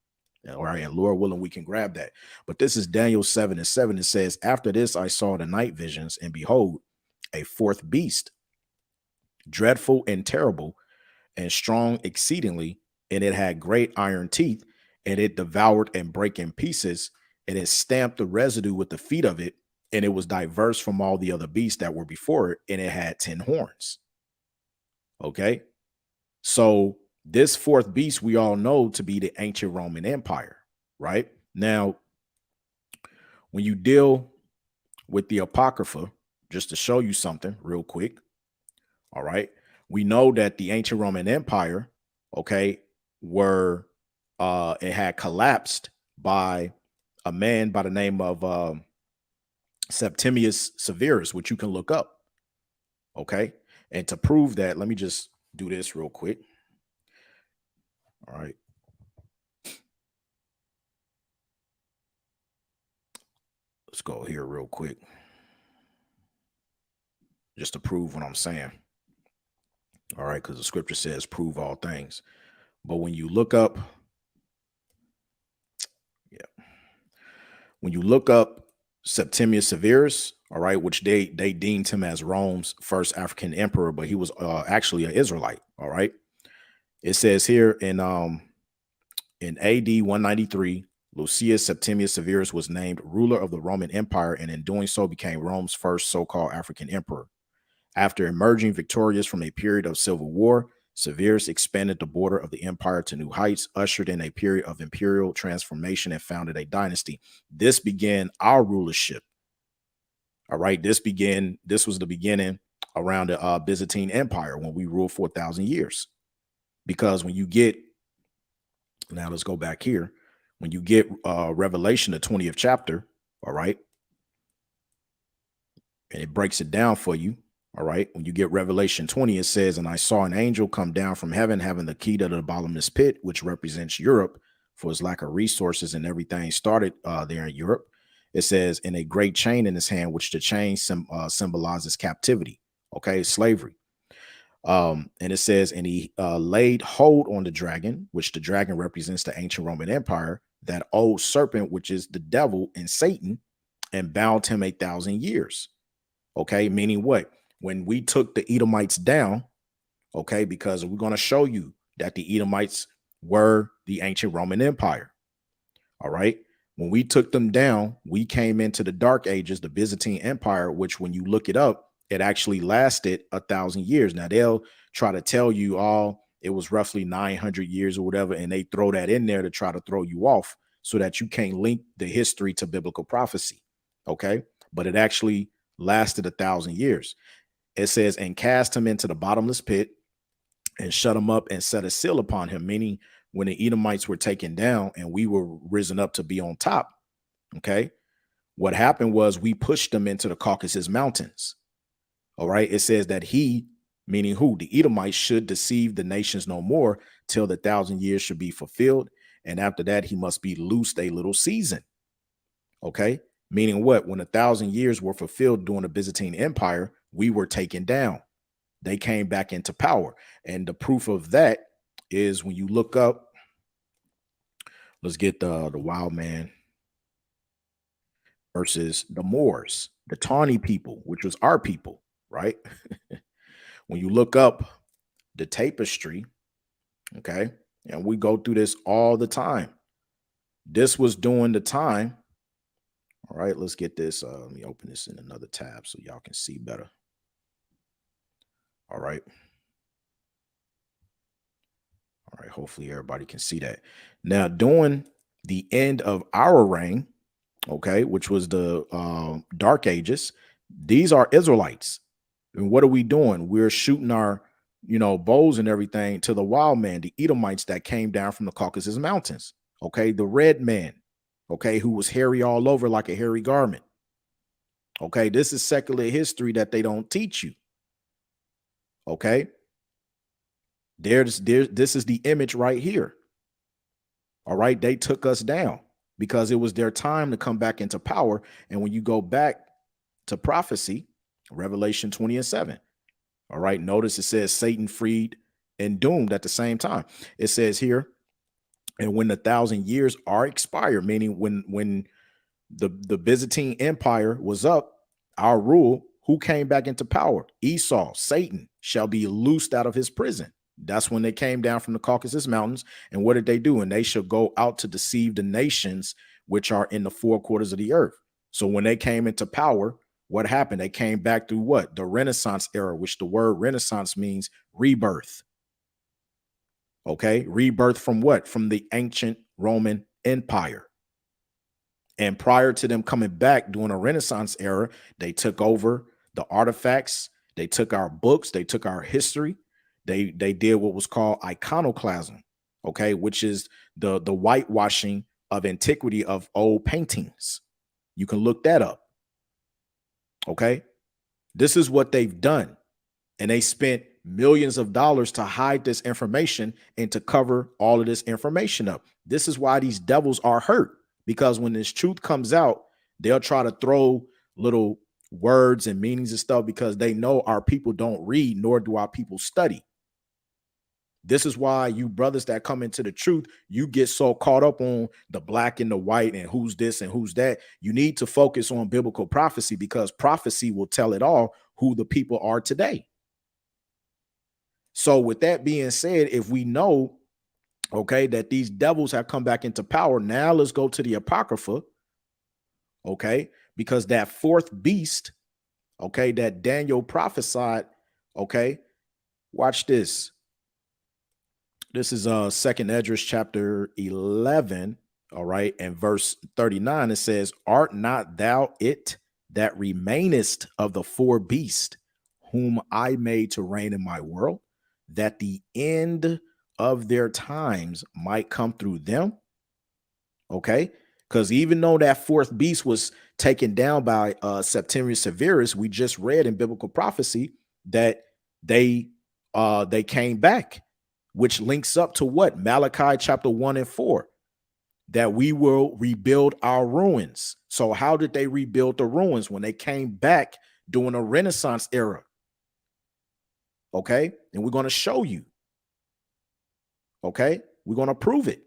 [SPEAKER 1] All right. And Lord willing, we can grab that. But this is Daniel 7 and 7. It says, after this, I saw the night visions, and behold, a fourth beast, dreadful and terrible and strong exceedingly, and it had great iron teeth, and it devoured and brake in pieces, and it stamped the residue with the feet of it, and it was diverse from all the other beasts that were before it, and it had 10 horns. Okay, so this fourth beast we all know to be the ancient Roman Empire, right? Now, when you deal with the Apocrypha, just to show you something real quick, all right, we know that the ancient Roman Empire, okay, it had collapsed by a man by the name of Septimius Severus, which you can look up. Okay. And to prove that, let me just do this real quick. All right. Let's go here real quick, just to prove what I'm saying. All right. Because the scripture says prove all things. But when you look up, when you look up Septimius Severus, all right, which they deemed him as Rome's first African emperor, but he was actually an Israelite. All right. It says here in AD 193, Lucius Septimius Severus was named ruler of the Roman Empire, and in doing so became Rome's first so-called African emperor. After emerging victorious from a period of civil war, Severus expanded the border of the empire to new heights, ushered in a period of imperial transformation, and founded a dynasty. This began our rulership. All right. This was the beginning around the Byzantine Empire, when we ruled for 1,000 years. Because when you get, now let's go back here. When you get Revelation, the 20th chapter, all right, and it breaks it down for you. All right. When you get Revelation 20, it says, and I saw an angel come down from heaven, having the key to the bottomless pit, which represents Europe, for its lack of resources, and everything started there in Europe. It says, in a great chain in his hand, which the chain symbolizes captivity. Okay. Slavery. And it says, and he laid hold on the dragon, which the dragon represents the ancient Roman Empire, that old serpent, which is the devil and Satan, and bound him 1,000 years. Okay. Meaning what? When we took the Edomites down, okay, because we're going to show you that the Edomites were the ancient Roman Empire. All right. When we took them down, we came into the Dark Ages, the Byzantine Empire, which when you look it up, it actually lasted 1,000 years. Now they'll try to tell you, oh, it was roughly 900 years or whatever, and they throw that in there to try to throw you off so that you can't link the history to biblical prophecy. Okay. But it actually lasted 1,000 years. It says, and cast him into the bottomless pit and shut him up and set a seal upon him, meaning when the Edomites were taken down and we were risen up to be on top. Okay. What happened was we pushed them into the Caucasus Mountains. All right. It says that he, meaning who? The Edomites should deceive the nations no more till the 1,000 years should be fulfilled. And after that, he must be loosed a little season. Okay. Meaning what? When 1,000 years were fulfilled during the Byzantine Empire, we were taken down. They came back into power. And the proof of that is when you look up, let's get the wild man versus the Moors, the Tawny people, which was our people, right? When you look up the tapestry, okay, and we go through this all the time. This was during the time. All right, let's get this. Let me open this in another tab so y'all can see better. All right. All right, hopefully everybody can see that. Now, during the end of our reign, okay, which was the Dark Ages, these are Israelites. And what are we doing? We're shooting our, bows and everything to the wild man, the Edomites that came down from the Caucasus Mountains. Okay, the red man, okay, who was hairy all over like a hairy garment. Okay, this is secular history that they don't teach you. Okay. This is the image right here. All right. They took us down because it was their time to come back into power. And when you go back to prophecy, Revelation 20:7. All right. Notice it says Satan freed and doomed at the same time. It says here, and when the 1,000 years are expired, meaning when the Byzantine Empire was up, our rule, who came back into power? Esau, Satan, shall be loosed out of his prison. That's when they came down from the Caucasus Mountains. And what did they do? And they shall go out to deceive the nations which are in the four quarters of the earth. So when they came into power, what happened? They came back through what? The Renaissance era, which the word Renaissance means rebirth. Okay. Rebirth from what? From the ancient Roman Empire. And prior to them coming back during a Renaissance era, they took over the artifacts. They took our books. They took our history. They did what was called iconoclasm, okay, which is the whitewashing of antiquity of old paintings. You can look that up. Okay. This is what they've done. And they spent millions of dollars to hide this information and to cover all of this information up. This is why these devils are hurt, because when this truth comes out, they'll try to throw little words and meanings and stuff because they know our people don't read, nor do our people study. This is why you brothers that come into the truth, you get so caught up on the black and the white and who's this and who's that. You need to focus on biblical prophecy, because prophecy will tell it all who the people are today. So with that being said, if we know, okay, that these devils have come back into power, now let's go to the Apocrypha, okay, because that fourth beast, okay, that Daniel prophesied, okay, watch this. This is Second Esdras chapter 11, all right, and verse 39. It says, art not thou it that remainest of the four beasts, whom I made to reign in my world, that the end of their times might come through them? Okay, because even though that fourth beast was taken down by Septimius Severus, we just read in biblical prophecy that they came back, which links up to what? Malachi chapter 1 and 4, that we will rebuild our ruins. So how did they rebuild the ruins? When they came back during a Renaissance era. Okay, and we're going to show you. Okay, we're going to prove it.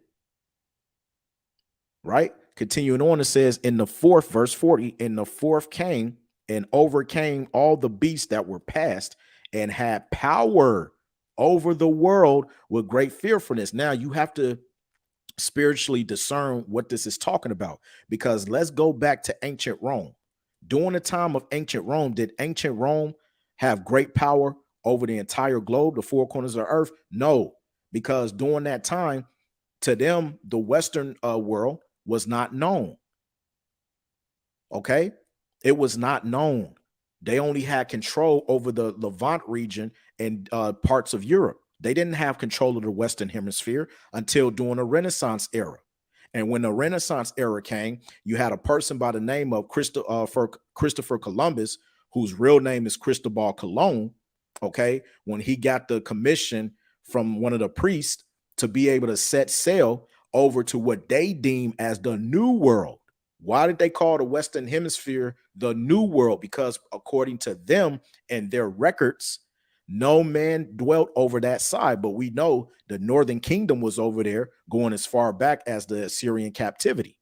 [SPEAKER 1] Right? Continuing on, it says in the fourth, verse 40, in the fourth came and overcame all the beasts that were past and had power over the world with great fearfulness. Now you have to spiritually discern what this is talking about, because let's go back to ancient Rome. During the time of ancient Rome, did ancient Rome have great power over the entire globe, the four corners of the earth? No, because during that time, to them, the Western world was not known. Okay, it was not known. They only had control over the Levant region and parts of Europe. They didn't have control of the Western hemisphere until during the Renaissance era. And when the Renaissance era came, you had a person by the name of Christopher Columbus, whose real name is Cristobal Colon. Okay, when he got the commission from one of the priests to be able to set sail over to what they deem as the New World. Why did they call the Western Hemisphere the New World? Because according to them and their records, no man dwelt over that side. But we know the Northern Kingdom was over there, going as far back as the Assyrian captivity.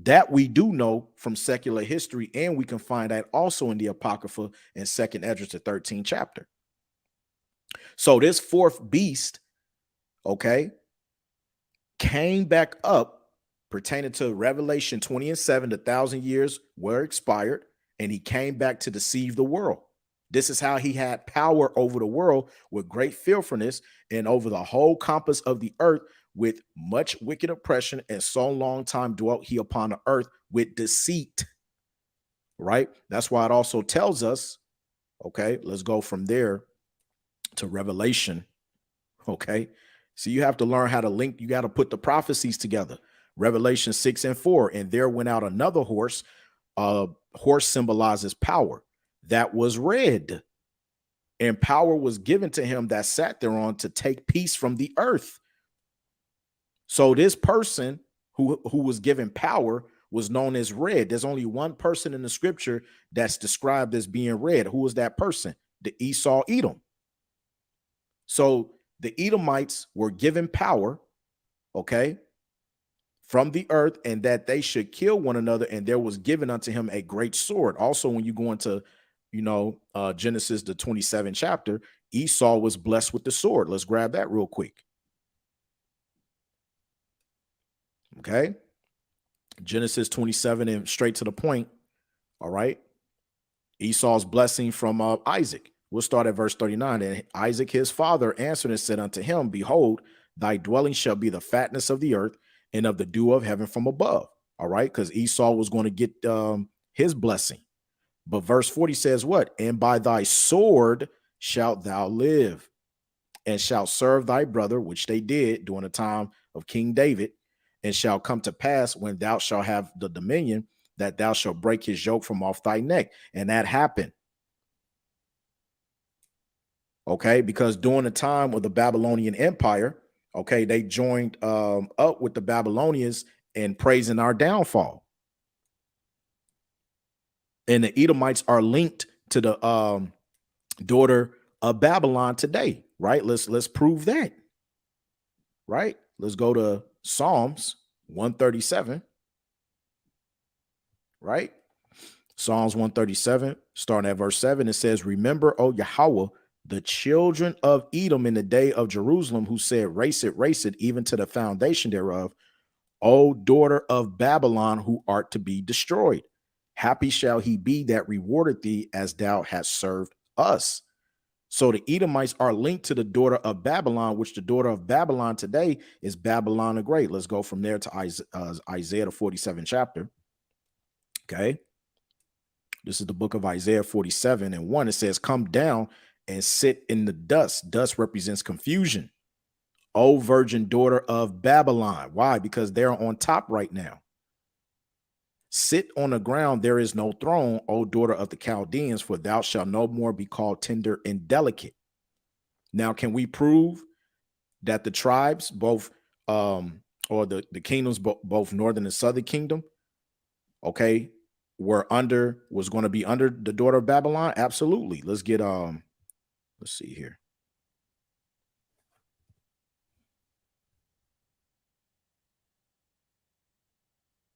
[SPEAKER 1] That we do know from secular history, and we can find that also in the Apocrypha in 2nd Esdras, the 13th chapter. So this fourth beast, okay, came back up pertaining to Revelation 20 and 7, the 1,000 years were expired, and he came back to deceive the world. This is how he had power over the world with great fearfulness, and over the whole compass of the earth with much wicked oppression, and so long time dwelt he upon the earth with deceit. Right? That's why it also tells us, okay, let's go from there to Revelation. Okay. So you have to learn how to link, you got to put the prophecies together. Revelation 6 and 4. And there went out another horse. Horse symbolizes power. That was red. And power was given to him that sat thereon to take peace from the earth. So this person who was given power was known as red. There's only one person in the scripture that's described as being red. Who was that person? The Esau Edom. So the Edomites were given power, okay, from the earth, and that they should kill one another, and there was given unto him a great sword. Also, when you go into, Genesis, the 27th chapter, Esau was blessed with the sword. Let's grab that real quick. Okay. Genesis 27, and straight to the point. All right. Esau's blessing from Isaac. We'll start at verse 39. And Isaac, his father, answered and said unto him, Behold, thy dwelling shall be the fatness of the earth and of the dew of heaven from above. All right. Because Esau was going to get his blessing. But verse 40 says what? And by thy sword shalt thou live, and shalt serve thy brother, which they did during the time of King David, and shall come to pass when thou shalt have the dominion, that thou shalt break his yoke from off thy neck. And that happened. Okay, because during the time of the Babylonian Empire, okay, they joined up with the Babylonians in praising our downfall. And the Edomites are linked to the daughter of Babylon today, right? Let's prove that. Right? Let's go to Psalms 137. Right? Psalms 137, starting at verse 7, it says, Remember, O Yahweh, the children of Edom in the day of Jerusalem, who said, race it, even to the foundation thereof. O daughter of Babylon, who art to be destroyed. Happy shall he be that rewarded thee as thou hast served us. So the Edomites are linked to the daughter of Babylon, which the daughter of Babylon today is Babylon the Great. Let's go from there to Isaiah, the 47th chapter. Okay. This is the book of Isaiah 47 and 1. It says, Come down and sit in the dust. Dust represents confusion. O virgin daughter of Babylon. Why? Because they're on top right now. Sit on the ground, there is no throne, O daughter of the Chaldeans, for thou shalt no more be called tender and delicate. Now, can we prove that the tribes, both or the kingdoms, both northern and southern kingdom, okay, was going to be under the daughter of Babylon? Absolutely. Let's get let's see here.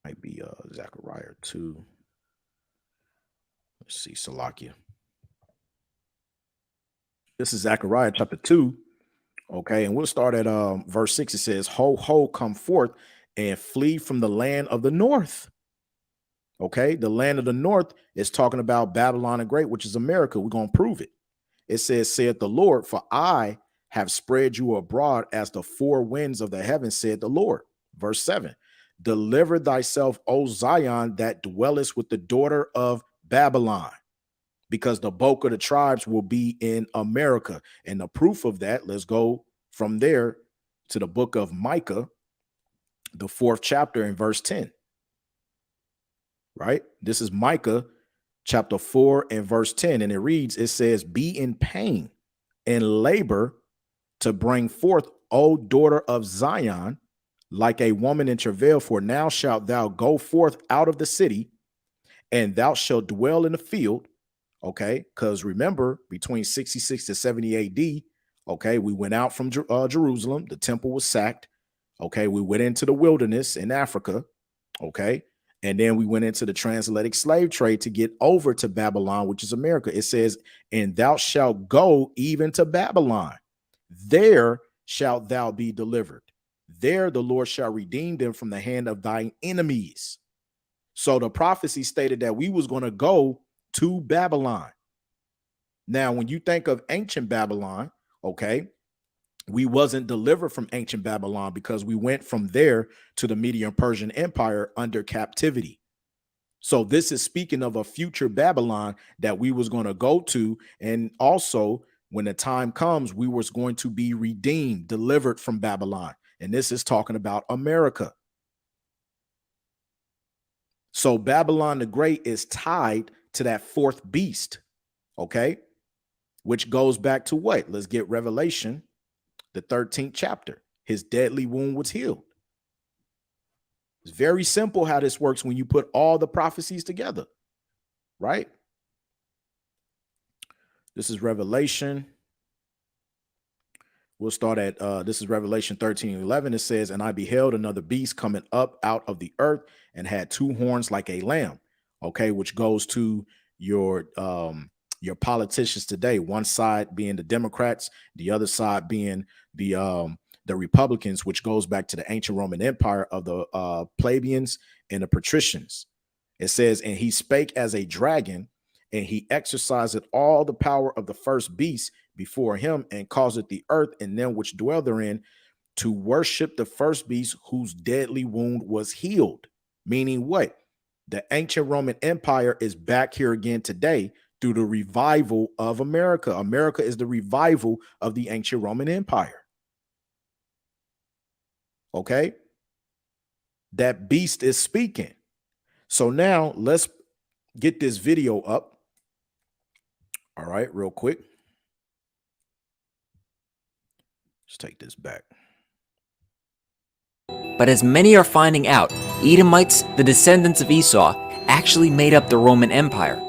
[SPEAKER 1] Might be Zechariah 2. Let's see, Salakia. This is Zechariah chapter 2. Okay, and we'll start at verse 6. It says, Ho, ho, come forth and flee from the land of the north. Okay, the land of the north is talking about Babylon the Great, which is America. We're going to prove it. It says, saith the Lord, for I have spread you abroad as the four winds of the heavens, said the Lord. Verse 7, deliver thyself, O Zion, that dwellest with the daughter of Babylon, because the bulk of the tribes will be in America. And the proof of that, let's go from there to the book of Micah, the 4th chapter in verse 10. Right? This is Micah chapter 4 and verse 10. And it reads, it says, be in pain and labor to bring forth, O daughter of Zion, like a woman in travail, for now shalt thou go forth out of the city, and thou shalt dwell in the field. Okay, because remember, between 66 to 70 AD, okay, we went out from Jerusalem. The temple was sacked. Okay, we went into the wilderness in Africa. Okay, and then we went into the transatlantic slave trade to get over to Babylon, which is America. It says, and thou shalt go even to Babylon. There shalt thou be delivered. There the Lord shall redeem them from the hand of thine enemies. So the prophecy stated that we was going to go to Babylon. Now, when you think of ancient Babylon, okay, we wasn't delivered from ancient Babylon because we went from there to the Medo-Persian Empire under captivity. So this is speaking of a future Babylon that we was going to go to. And also, when the time comes, we was going to be redeemed, delivered from Babylon. And this is talking about America. So Babylon the Great is tied to that fourth beast, okay, which goes back to what? Let's get Revelation, the 13th chapter. His deadly wound was healed. It's very simple how this works when you put all the prophecies together, right? This is Revelation. We'll start at, this is Revelation 13:11. It says, and I beheld another beast coming up out of the earth and had two horns like a lamb. Okay, which goes to your politicians today. One side being the Democrats, the other side being the Republicans, which goes back to the ancient Roman Empire of the plebeians and the patricians. It says, and he spake as a dragon, and he exercised all the power of the first beast before him, and caused the earth and them which dwell therein to worship the first beast, whose deadly wound was healed. Meaning what? The ancient Roman Empire is back here again today through the revival of America. America is the revival of the ancient Roman Empire. Okay? That beast is speaking. So now let's get this video up. All right, real quick. Let's take this back.
[SPEAKER 5] But as many are finding out, Edomites, the descendants of Esau, actually made up the Roman Empire.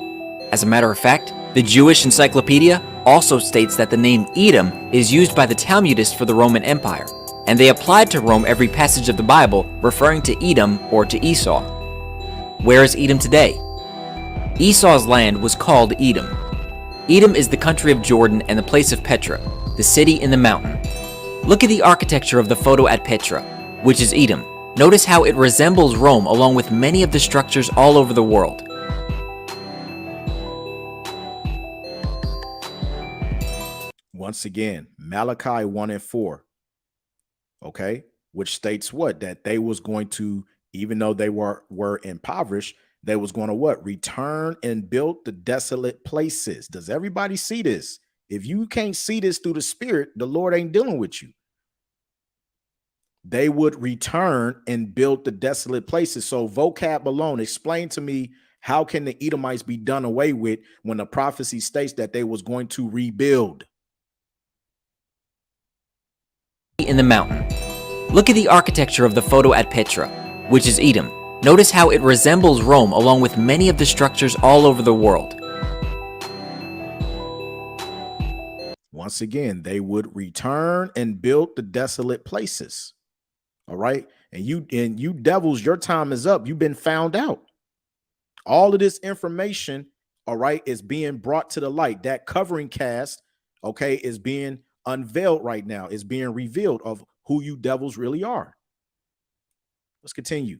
[SPEAKER 5] As a matter of fact, the Jewish Encyclopedia also states that the name Edom is used by the Talmudists for the Roman Empire, and they applied to Rome every passage of the Bible referring to Edom or to Esau. Where is Edom today? Esau's land was called Edom. Edom is the country of Jordan and the place of Petra, the city in the mountain. Look at the architecture of the photo at Petra, which is Edom. Notice how it resembles Rome along with many of the structures all over the world.
[SPEAKER 1] Once again, Malachi 1 and 4, okay, which states what? That they was going to, even though they were impoverished, they was going to what? Return and build the desolate places. Does everybody see this? If you can't see this through the spirit, the Lord ain't dealing with you. They would return and build the desolate places. So vocab alone, explain to me, how can the Edomites be done away with when the prophecy states that they was going to rebuild?
[SPEAKER 5] In the mountain. Look at the architecture of the photo at Petra, which is Edom. Notice how it resembles Rome along with many of the structures all over the world.
[SPEAKER 1] Once again, they would return and build the desolate places. All right. And you devils, your time is up. You've been found out. All of this information, all right, is being brought to the light. That covering cast, okay, is being unveiled right now, is being revealed of who you devils really are. Let's continue.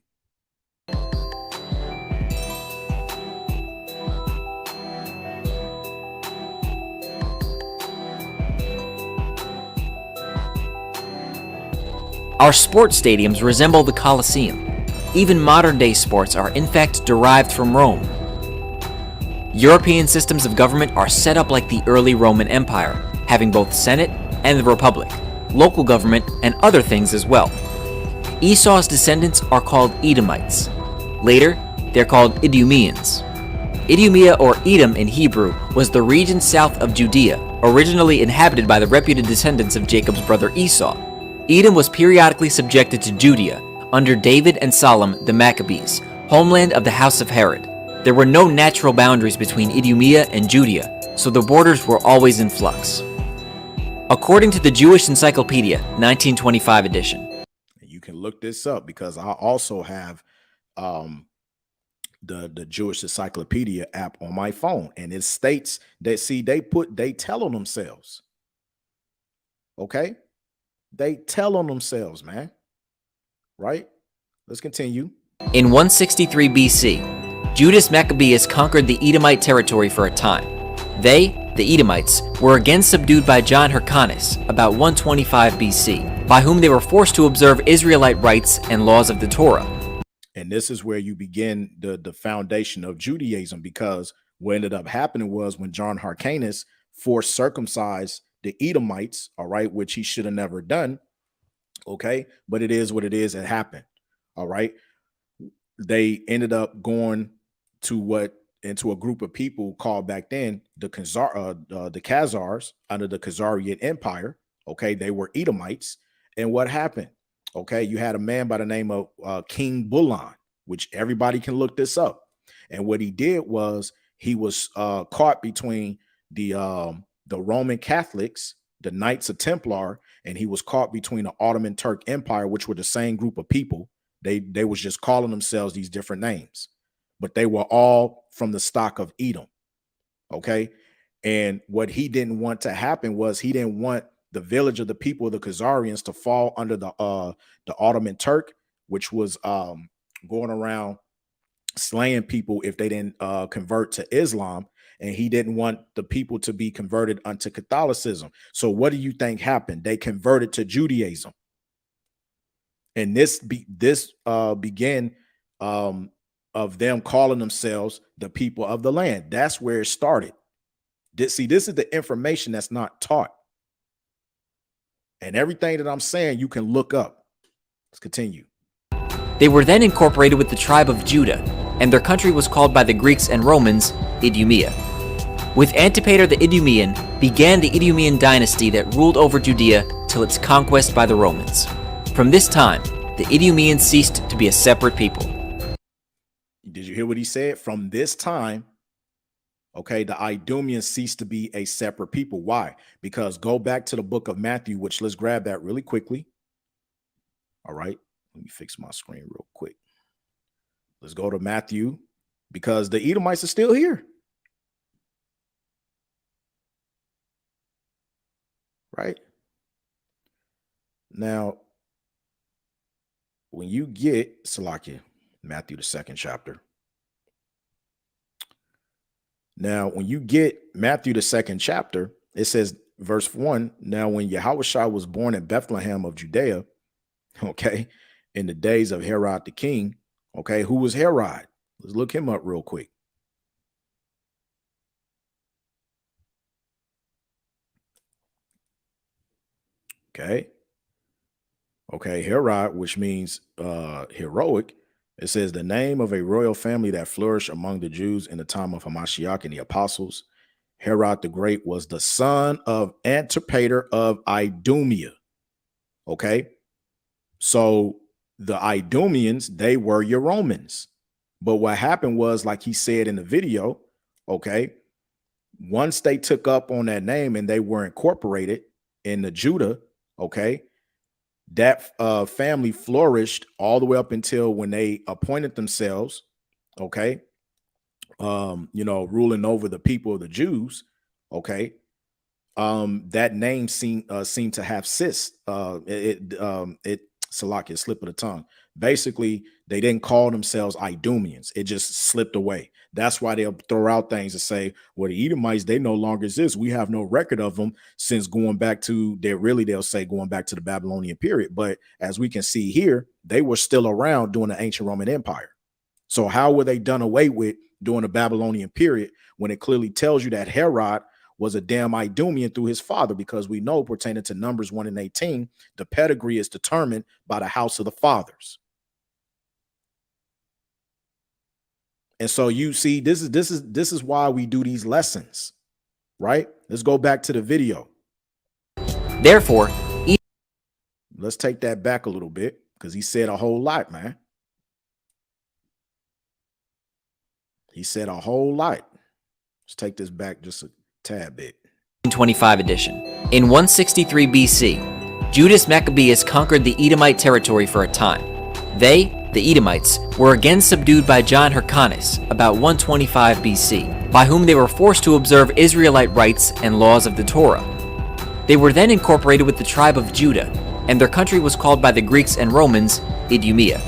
[SPEAKER 5] Our sports stadiums resemble the Colosseum. Even modern-day sports are in fact derived from Rome. European systems of government are set up like the early Roman Empire, having both Senate and the Republic, local government, and other things as well. Esau's descendants are called Edomites. Later, they're called Idumeans. Idumea or Edom in Hebrew was the region south of Judea, originally inhabited by the reputed descendants of Jacob's brother Esau. Edom was periodically subjected to Judea under David and Solomon the Maccabees, homeland of the house of Herod. There were no natural boundaries between Idumea and Judea, so the borders were always in flux. According to the Jewish Encyclopedia, 1925 edition.
[SPEAKER 1] You can look this up because I also have the Jewish Encyclopedia app on my phone, and it states that they tell on themselves. Okay, they tell on themselves, man. Right? Let's continue.
[SPEAKER 5] In 163 BC, Judas Maccabeus conquered the Edomite territory for a time. They, the Edomites, were again subdued by John Hyrcanus about 125 BC, by whom they were forced to observe Israelite rites and laws of the Torah.
[SPEAKER 1] And this is where you begin the foundation of Judaism, because what ended up happening was when John Hyrcanus forced circumcised the Edomites, all right, which he should have never done. Okay, but it is what it is. It happened. All right. They ended up going into a group of people called back then the Khazars under the Khazarian Empire. Okay, they were Edomites. And what happened? Okay, you had a man by the name of King Bulan, which everybody can look this up. And what he did was he was caught between the Roman Catholics, the Knights of Templar, and he was caught between the Ottoman Turk Empire, which were the same group of people. They was just calling themselves these different names, but they were all from the stock of Edom. Okay. And what he didn't want to happen was he didn't want the village of the people of the Khazarians to fall under the Ottoman Turk, which was going around slaying people if they didn't convert to Islam. And he didn't want the people to be converted unto Catholicism. So what do you think happened? They converted to Judaism. And this began of them calling themselves the people of the land. That's where it started. This is the information that's not taught. And everything that I'm saying, you can look up. Let's continue.
[SPEAKER 5] They were then incorporated with the tribe of Judah, and their country was called by the Greeks and Romans Idumea. With Antipater the Idumean began the Idumean dynasty that ruled over Judea till its conquest by the Romans. From this time, the Idumeans ceased to be a separate people.
[SPEAKER 1] Did you hear what he said? From this time, okay, the Idumeans ceased to be a separate people. Why? Because go back to the book of Matthew, which let's grab that really quickly. All right, let me fix my screen real quick. Let's go to Matthew, because the Edomites are still here. Right? Now, when you get Salakia, Matthew, the 2nd chapter. Now, when you get Matthew, the 2nd chapter, it says, verse 1, now when Yahushua was born in Bethlehem of Judea, okay, in the days of Herod the king, okay, who was Herod? Let's look him up real quick. Okay. Okay, Herod, which means heroic. It says the name of a royal family that flourished among the Jews in the time of Hamashiach and the apostles. Herod the Great was the son of Antipater of Idumea. Okay, so the Idumeans, they were your Romans. But what happened was, like he said in the video, okay, once they took up on that name and they were incorporated in the Judah, okay, that family flourished all the way up until when they appointed themselves, okay, ruling over the people of the Jews, okay. that name seemed to have cyst. Salaki, slip of the tongue. Basically, they didn't call themselves Idumeans. It just slipped away. That's why they'll throw out things and say, well, the Edomites, they no longer exist. We have no record of them since going back to, they'll say going back to the Babylonian period. But as we can see here, they were still around during the ancient Roman Empire. So how were they done away with during the Babylonian period when it clearly tells you that Herod was a damn Idumean through his father? Because we know, pertaining to Numbers 1 and 18, the pedigree is determined by the house of the fathers. And so you see, this is why we do these lessons, right? Let's go back to the video.
[SPEAKER 5] Therefore,
[SPEAKER 1] Let's take that back a little bit, because he said a whole lot, man. He said a whole lot. Let's take this back just a tad bit.
[SPEAKER 5] 25 edition. In 163 BC, Judas Maccabeus conquered the Edomite territory for a time. They, the Edomites, were again subdued by John Hyrcanus about 125 BC, by whom they were forced to observe Israelite rites and laws of the Torah. They were then incorporated with the tribe of Judah, and their country was called by the Greeks and Romans Idumea.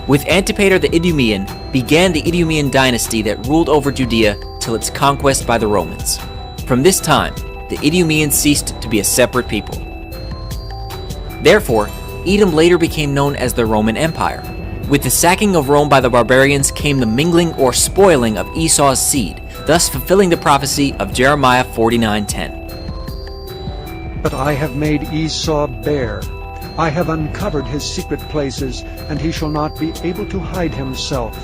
[SPEAKER 5] With Antipater the Idumean began the Idumean dynasty that ruled over Judea till its conquest by the Romans. From this time, the Idumeans ceased to be a separate people. Therefore, Edom later became known as the Roman Empire. With the sacking of Rome by the barbarians came the mingling or spoiling of Esau's seed, thus fulfilling the prophecy of Jeremiah 49:10.
[SPEAKER 6] But I have made Esau bare. I have uncovered his secret places, and he shall not be able to hide himself.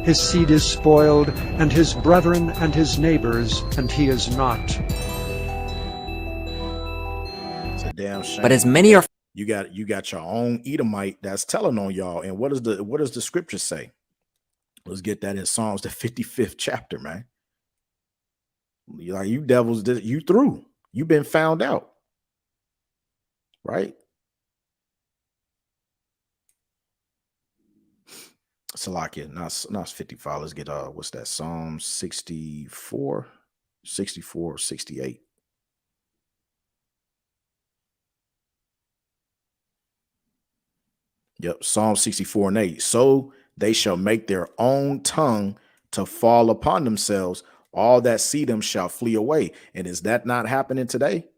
[SPEAKER 6] His seed is spoiled, and his brethren and his neighbors, and he is not.
[SPEAKER 1] It's a damn shame.
[SPEAKER 5] But as many are
[SPEAKER 1] You got your own Edomite that's telling on y'all. And what does the scripture say? Let's get that in Psalms, the 55th chapter, man. Like, you devils, you through. You've been found out. Right? Salakia, not 55. Let's get what's that? Psalm 64, 68. Yep, Psalm 64 and 8. So they shall make their own tongue to fall upon themselves. All that see them shall flee away. And is that not happening today?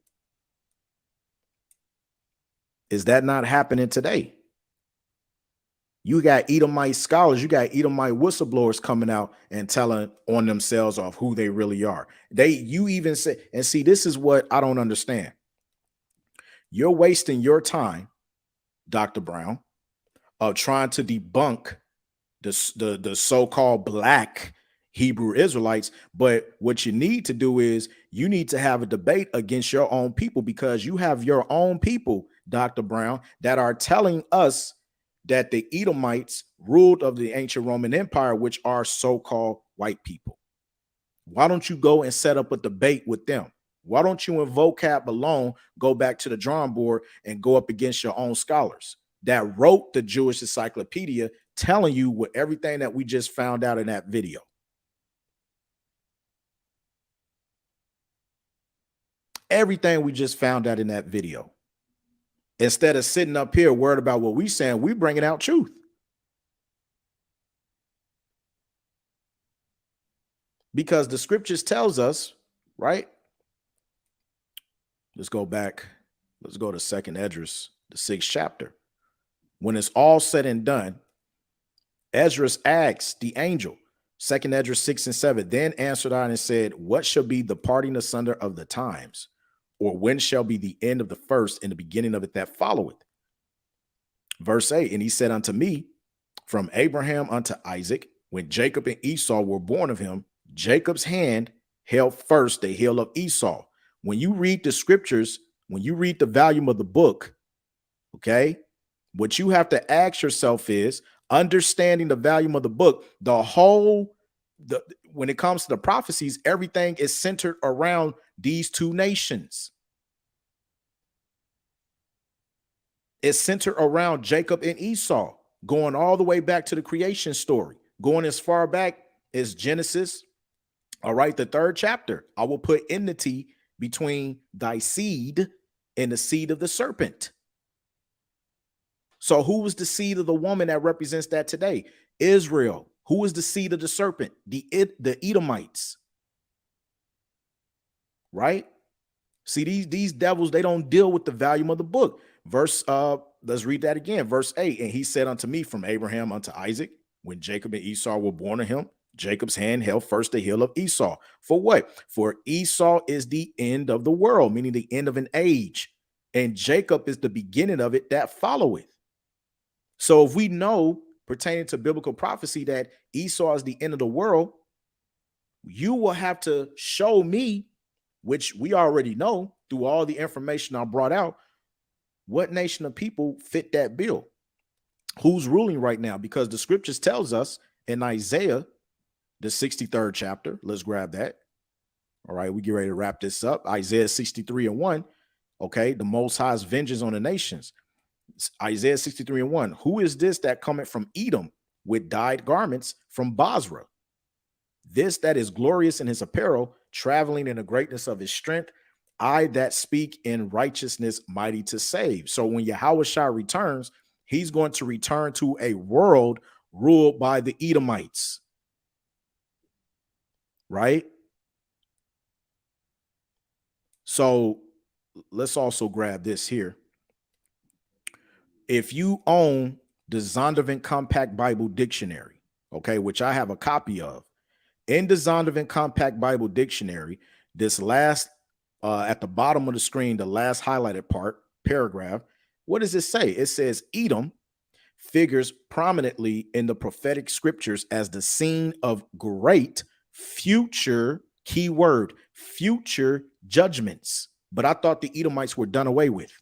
[SPEAKER 1] Is that not happening today? You got Edomite scholars, you got Edomite whistleblowers coming out and telling on themselves of who they really are. You even say, and see, this is what I don't understand. You're wasting your time, Dr. Brown, of trying to debunk the so-called black Hebrew Israelites. But what you need to do is you need to have a debate against your own people, because you have your own people, Dr. Brown, that are telling us that the Edomites ruled of the ancient Roman Empire, which are so-called white people. Why don't you go and set up a debate with them? Why don't you in vocab alone go back to the drawing board and go up against your own scholars that wrote the Jewish encyclopedia telling you what everything that we just found out in that video? Everything we just found out in that video. Instead of sitting up here worried about what we saying, we bringing out truth. Because the scriptures tells us, right? Let's go back. Let's go to 2nd Esdras, the 6th chapter. When it's all said and done, Esdras asked the angel, 2nd Esdras 6 and 7, then answered I and said, what shall be the parting asunder of the times? Or when shall be the end of the first and the beginning of it that followeth? Verse 8, and he said unto me, from Abraham unto Isaac, when Jacob and Esau were born of him, Jacob's hand held first the heel of Esau. When you read the scriptures, when you read the volume of the book, okay, what you have to ask yourself is, understanding the volume of the book, when it comes to the prophecies, everything is centered around these two nations. It's centered around Jacob and Esau, going all the way back to the creation story, going as far back as Genesis. All right, the 3rd chapter. I will put enmity between thy seed and the seed of the serpent. So who was the seed of the woman that represents that today? Israel. Who was the seed of the serpent? The Edomites. Right? See, these devils, they don't deal with the volume of the book. Let's read that again. Verse 8. And he said unto me, from Abraham unto Isaac, when Jacob and Esau were born of him, Jacob's hand held first the heel of Esau. For what? For Esau is the end of the world, meaning the end of an age. And Jacob is the beginning of it that followeth. So if we know pertaining to biblical prophecy that Esau is the end of the world, you will have to show me, which we already know through all the information I brought out, what nation of people fit that bill. Who's ruling right now? Because the scriptures tells us in Isaiah, the 63rd chapter, let's grab that. All right, we get ready to wrap this up. Isaiah 63:1. Okay, the Most High's vengeance on the nations. Isaiah 63:1. Who is this that cometh from Edom with dyed garments from Basra? This that is glorious in his apparel, traveling in the greatness of his strength, I that speak in righteousness, mighty to save. So when Yahushua returns, he's going to return to a world ruled by the Edomites. Right? So let's also grab this here. If you own the Zondervan Compact Bible Dictionary, okay, which I have a copy of, in the Zondervan Compact Bible Dictionary, this last, at the bottom of the screen, the last highlighted paragraph, what does it say? It says Edom figures prominently in the prophetic scriptures as the scene of great future, keyword, future judgments. But I thought the Edomites were done away with.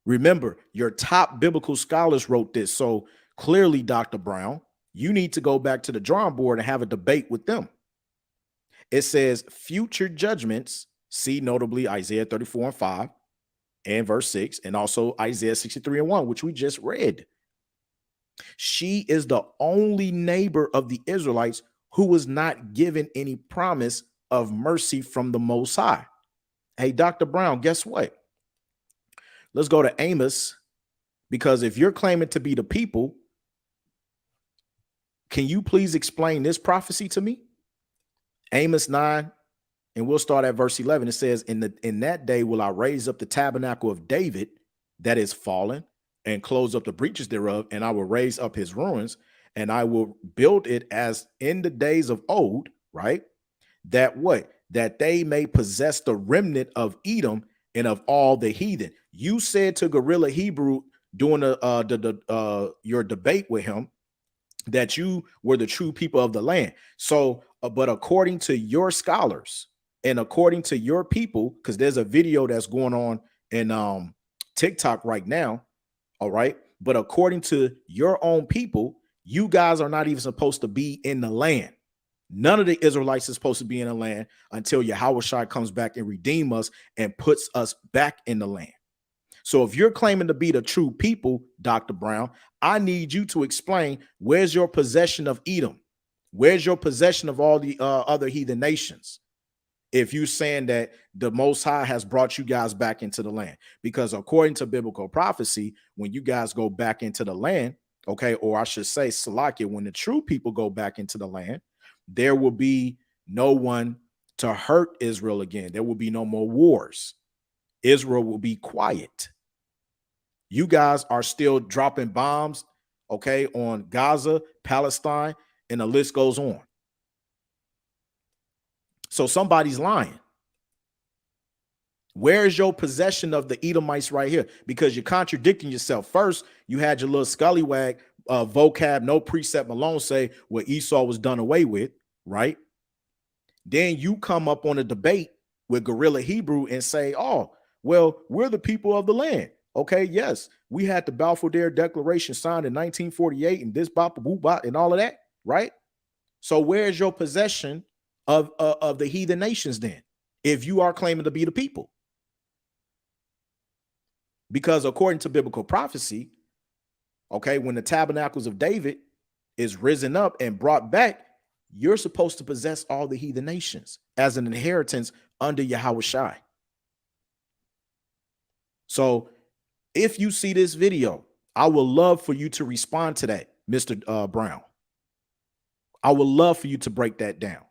[SPEAKER 1] Remember, your top biblical scholars wrote this. So clearly, Dr. Brown, you need to go back to the drawing board and have a debate with them. It says future judgments, see notably Isaiah 34:5 and verse 6, and also Isaiah 63:1, which we just read. She is the only neighbor of the Israelites who was not given any promise of mercy from the Most High. Hey, Dr. Brown, guess what? Let's go to Amos, because if you're claiming to be the people, can you please explain this prophecy to me? Amos 9, and we'll start at verse 11. It says, in that day will I raise up the tabernacle of David that is fallen, and close up the breaches thereof, and I will raise up his ruins, and I will build it as in the days of old, right? That what? That they may possess the remnant of Edom and of all the heathen. You said to Gorilla Hebrew during your debate with him that you were the true people of the land. So, but according to your scholars and according to your people, because there's a video that's going on in TikTok right now, all right? But according to your own people, you guys are not even supposed to be in the land. None of the Israelites is supposed to be in the land until Yahushua comes back and redeem us and puts us back in the land. So if you're claiming to be the true people, Dr. Brown, I need you to explain, where's your possession of Edom? Where's your possession of all the other heathen nations? If you're saying that the Most High has brought you guys back into the land, because according to biblical prophecy, when you guys go back into the land, okay, or I should say, Salakia, when the true people go back into the land, there will be no one to hurt Israel again. There will be no more wars. Israel will be quiet. You guys are still dropping bombs, okay, on Gaza, Palestine, and the list goes on. So somebody's lying. Where is your possession of the Edomites right here? Because you're contradicting yourself. First, you had your little scallywag vocab, no precept Malone say what Esau was done away with, right? Then you come up on a debate with Gorilla Hebrew and say, oh, well, we're the people of the land. Okay, yes, we had the Balfour Declaration signed in 1948 and this bop and all of that, right? So where's your possession of the heathen nations then, if you are claiming to be the people? Because according to biblical prophecy, okay, when the tabernacles of David is risen up and brought back, you're supposed to possess all the heathen nations as an inheritance under Yahweh Shai. So if you see this video, I would love for you to respond to that, Mr. Brown. I would love for you to break that down.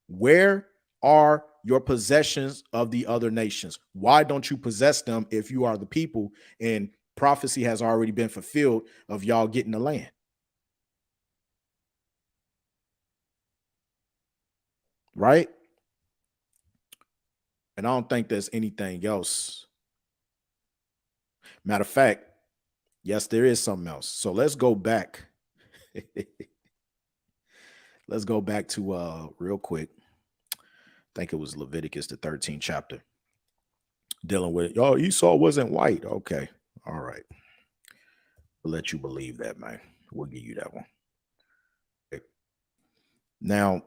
[SPEAKER 1] Where are your possessions of the other nations? Why don't you possess them if you are the people and prophecy has already been fulfilled of y'all getting the land? Right? And I don't think there's anything else. Matter of fact, yes, there is something else. So let's go back. Let's go back to real quick. I think it was Leviticus, the 13th chapter, dealing with, oh, Esau wasn't white. Okay. All right. We'll let you believe that, man. We'll give you that one. Okay. Now,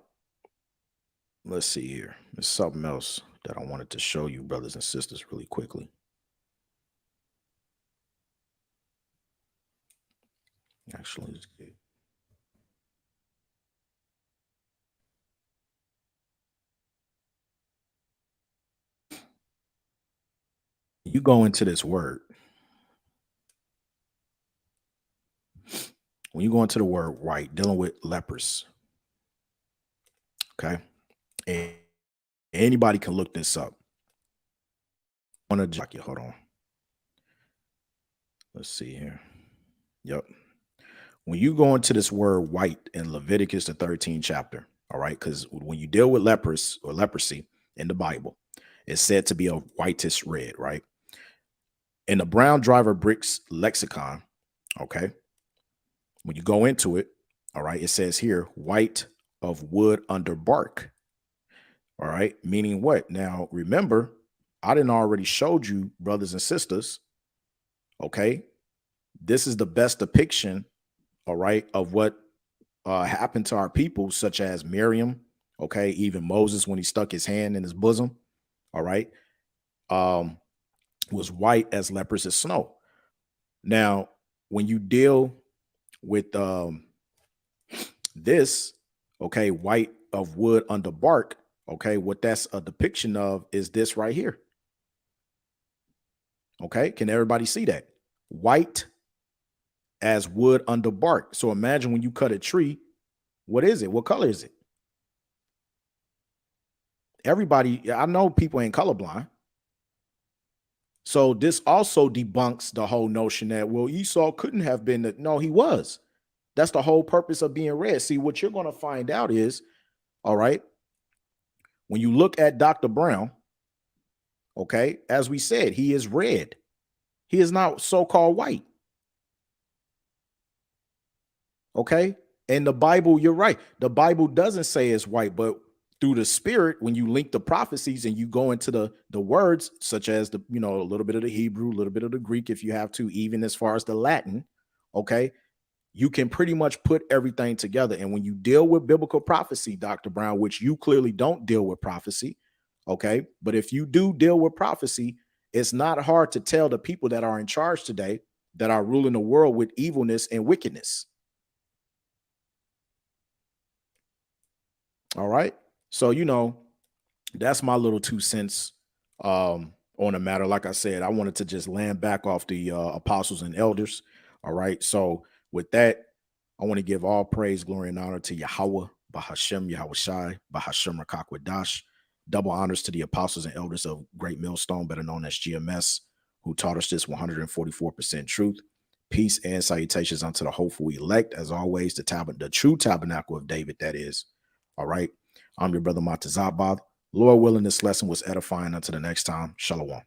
[SPEAKER 1] let's see here. There's something else that I wanted to show you, brothers and sisters, really quickly. Actually, it's good. You go into this word. When you go into the word white, dealing with lepers. Okay. And anybody can look this up. On a jacket. Hold on. Let's see here. Yep. When you go into this word white in Leviticus, the 13th chapter, all right, because when you deal with lepers or leprosy in the Bible, it's said to be a whitish red, right? In the Brown Driver Bricks lexicon, okay, when you go into it, all right, it says here, white of wood under bark, all right, meaning what? Now, remember, I didn't already showed you, brothers and sisters, okay, this is the best depiction, all right, of what happened to our people, such as Miriam, okay, even Moses when he stuck his hand in his bosom, all right, was white as leprous as snow. Now, when you deal with this, okay, white of wood under bark, okay, what that's a depiction of is this right here. Okay, can everybody see that? White as wood under bark. So imagine when you cut a tree, what is it? What color is it? Everybody, I know people ain't colorblind. So this also debunks the whole notion that, well, Esau couldn't have been that. No, he was. That's the whole purpose of being red. See, what you're going to find out is, all right, when you look at Dr. Brown, okay, as we said, he is red. He is not so-called white. Okay. And the Bible, you're right. The Bible doesn't say it's white, but through the spirit, when you link the prophecies and you go into the words, such as the, you know, a little bit of the Hebrew, a little bit of the Greek, if you have to, even as far as the Latin, okay, you can pretty much put everything together. And when you deal with biblical prophecy, Dr. Brown, which you clearly don't deal with prophecy, okay, but if you do deal with prophecy, it's not hard to tell the people that are in charge today that are ruling the world with evilness and wickedness. All right. So, you know, that's my little 2 cents on the matter. Like I said, I wanted to just land back off the apostles and elders. All right. So with that, I want to give all praise, glory, and honor to Yahweh, Bahashem, Yahweh Shai, Bahashem Rakakwadash. Double honors to the apostles and elders of Great Millstone, better known as GMS, who taught us this 144% truth. Peace and salutations unto the hopeful elect, as always, the true tabernacle of David, that is. All right. I'm your brother Matazabad. Lord willing, this lesson was edifying. Until the next time, shalom.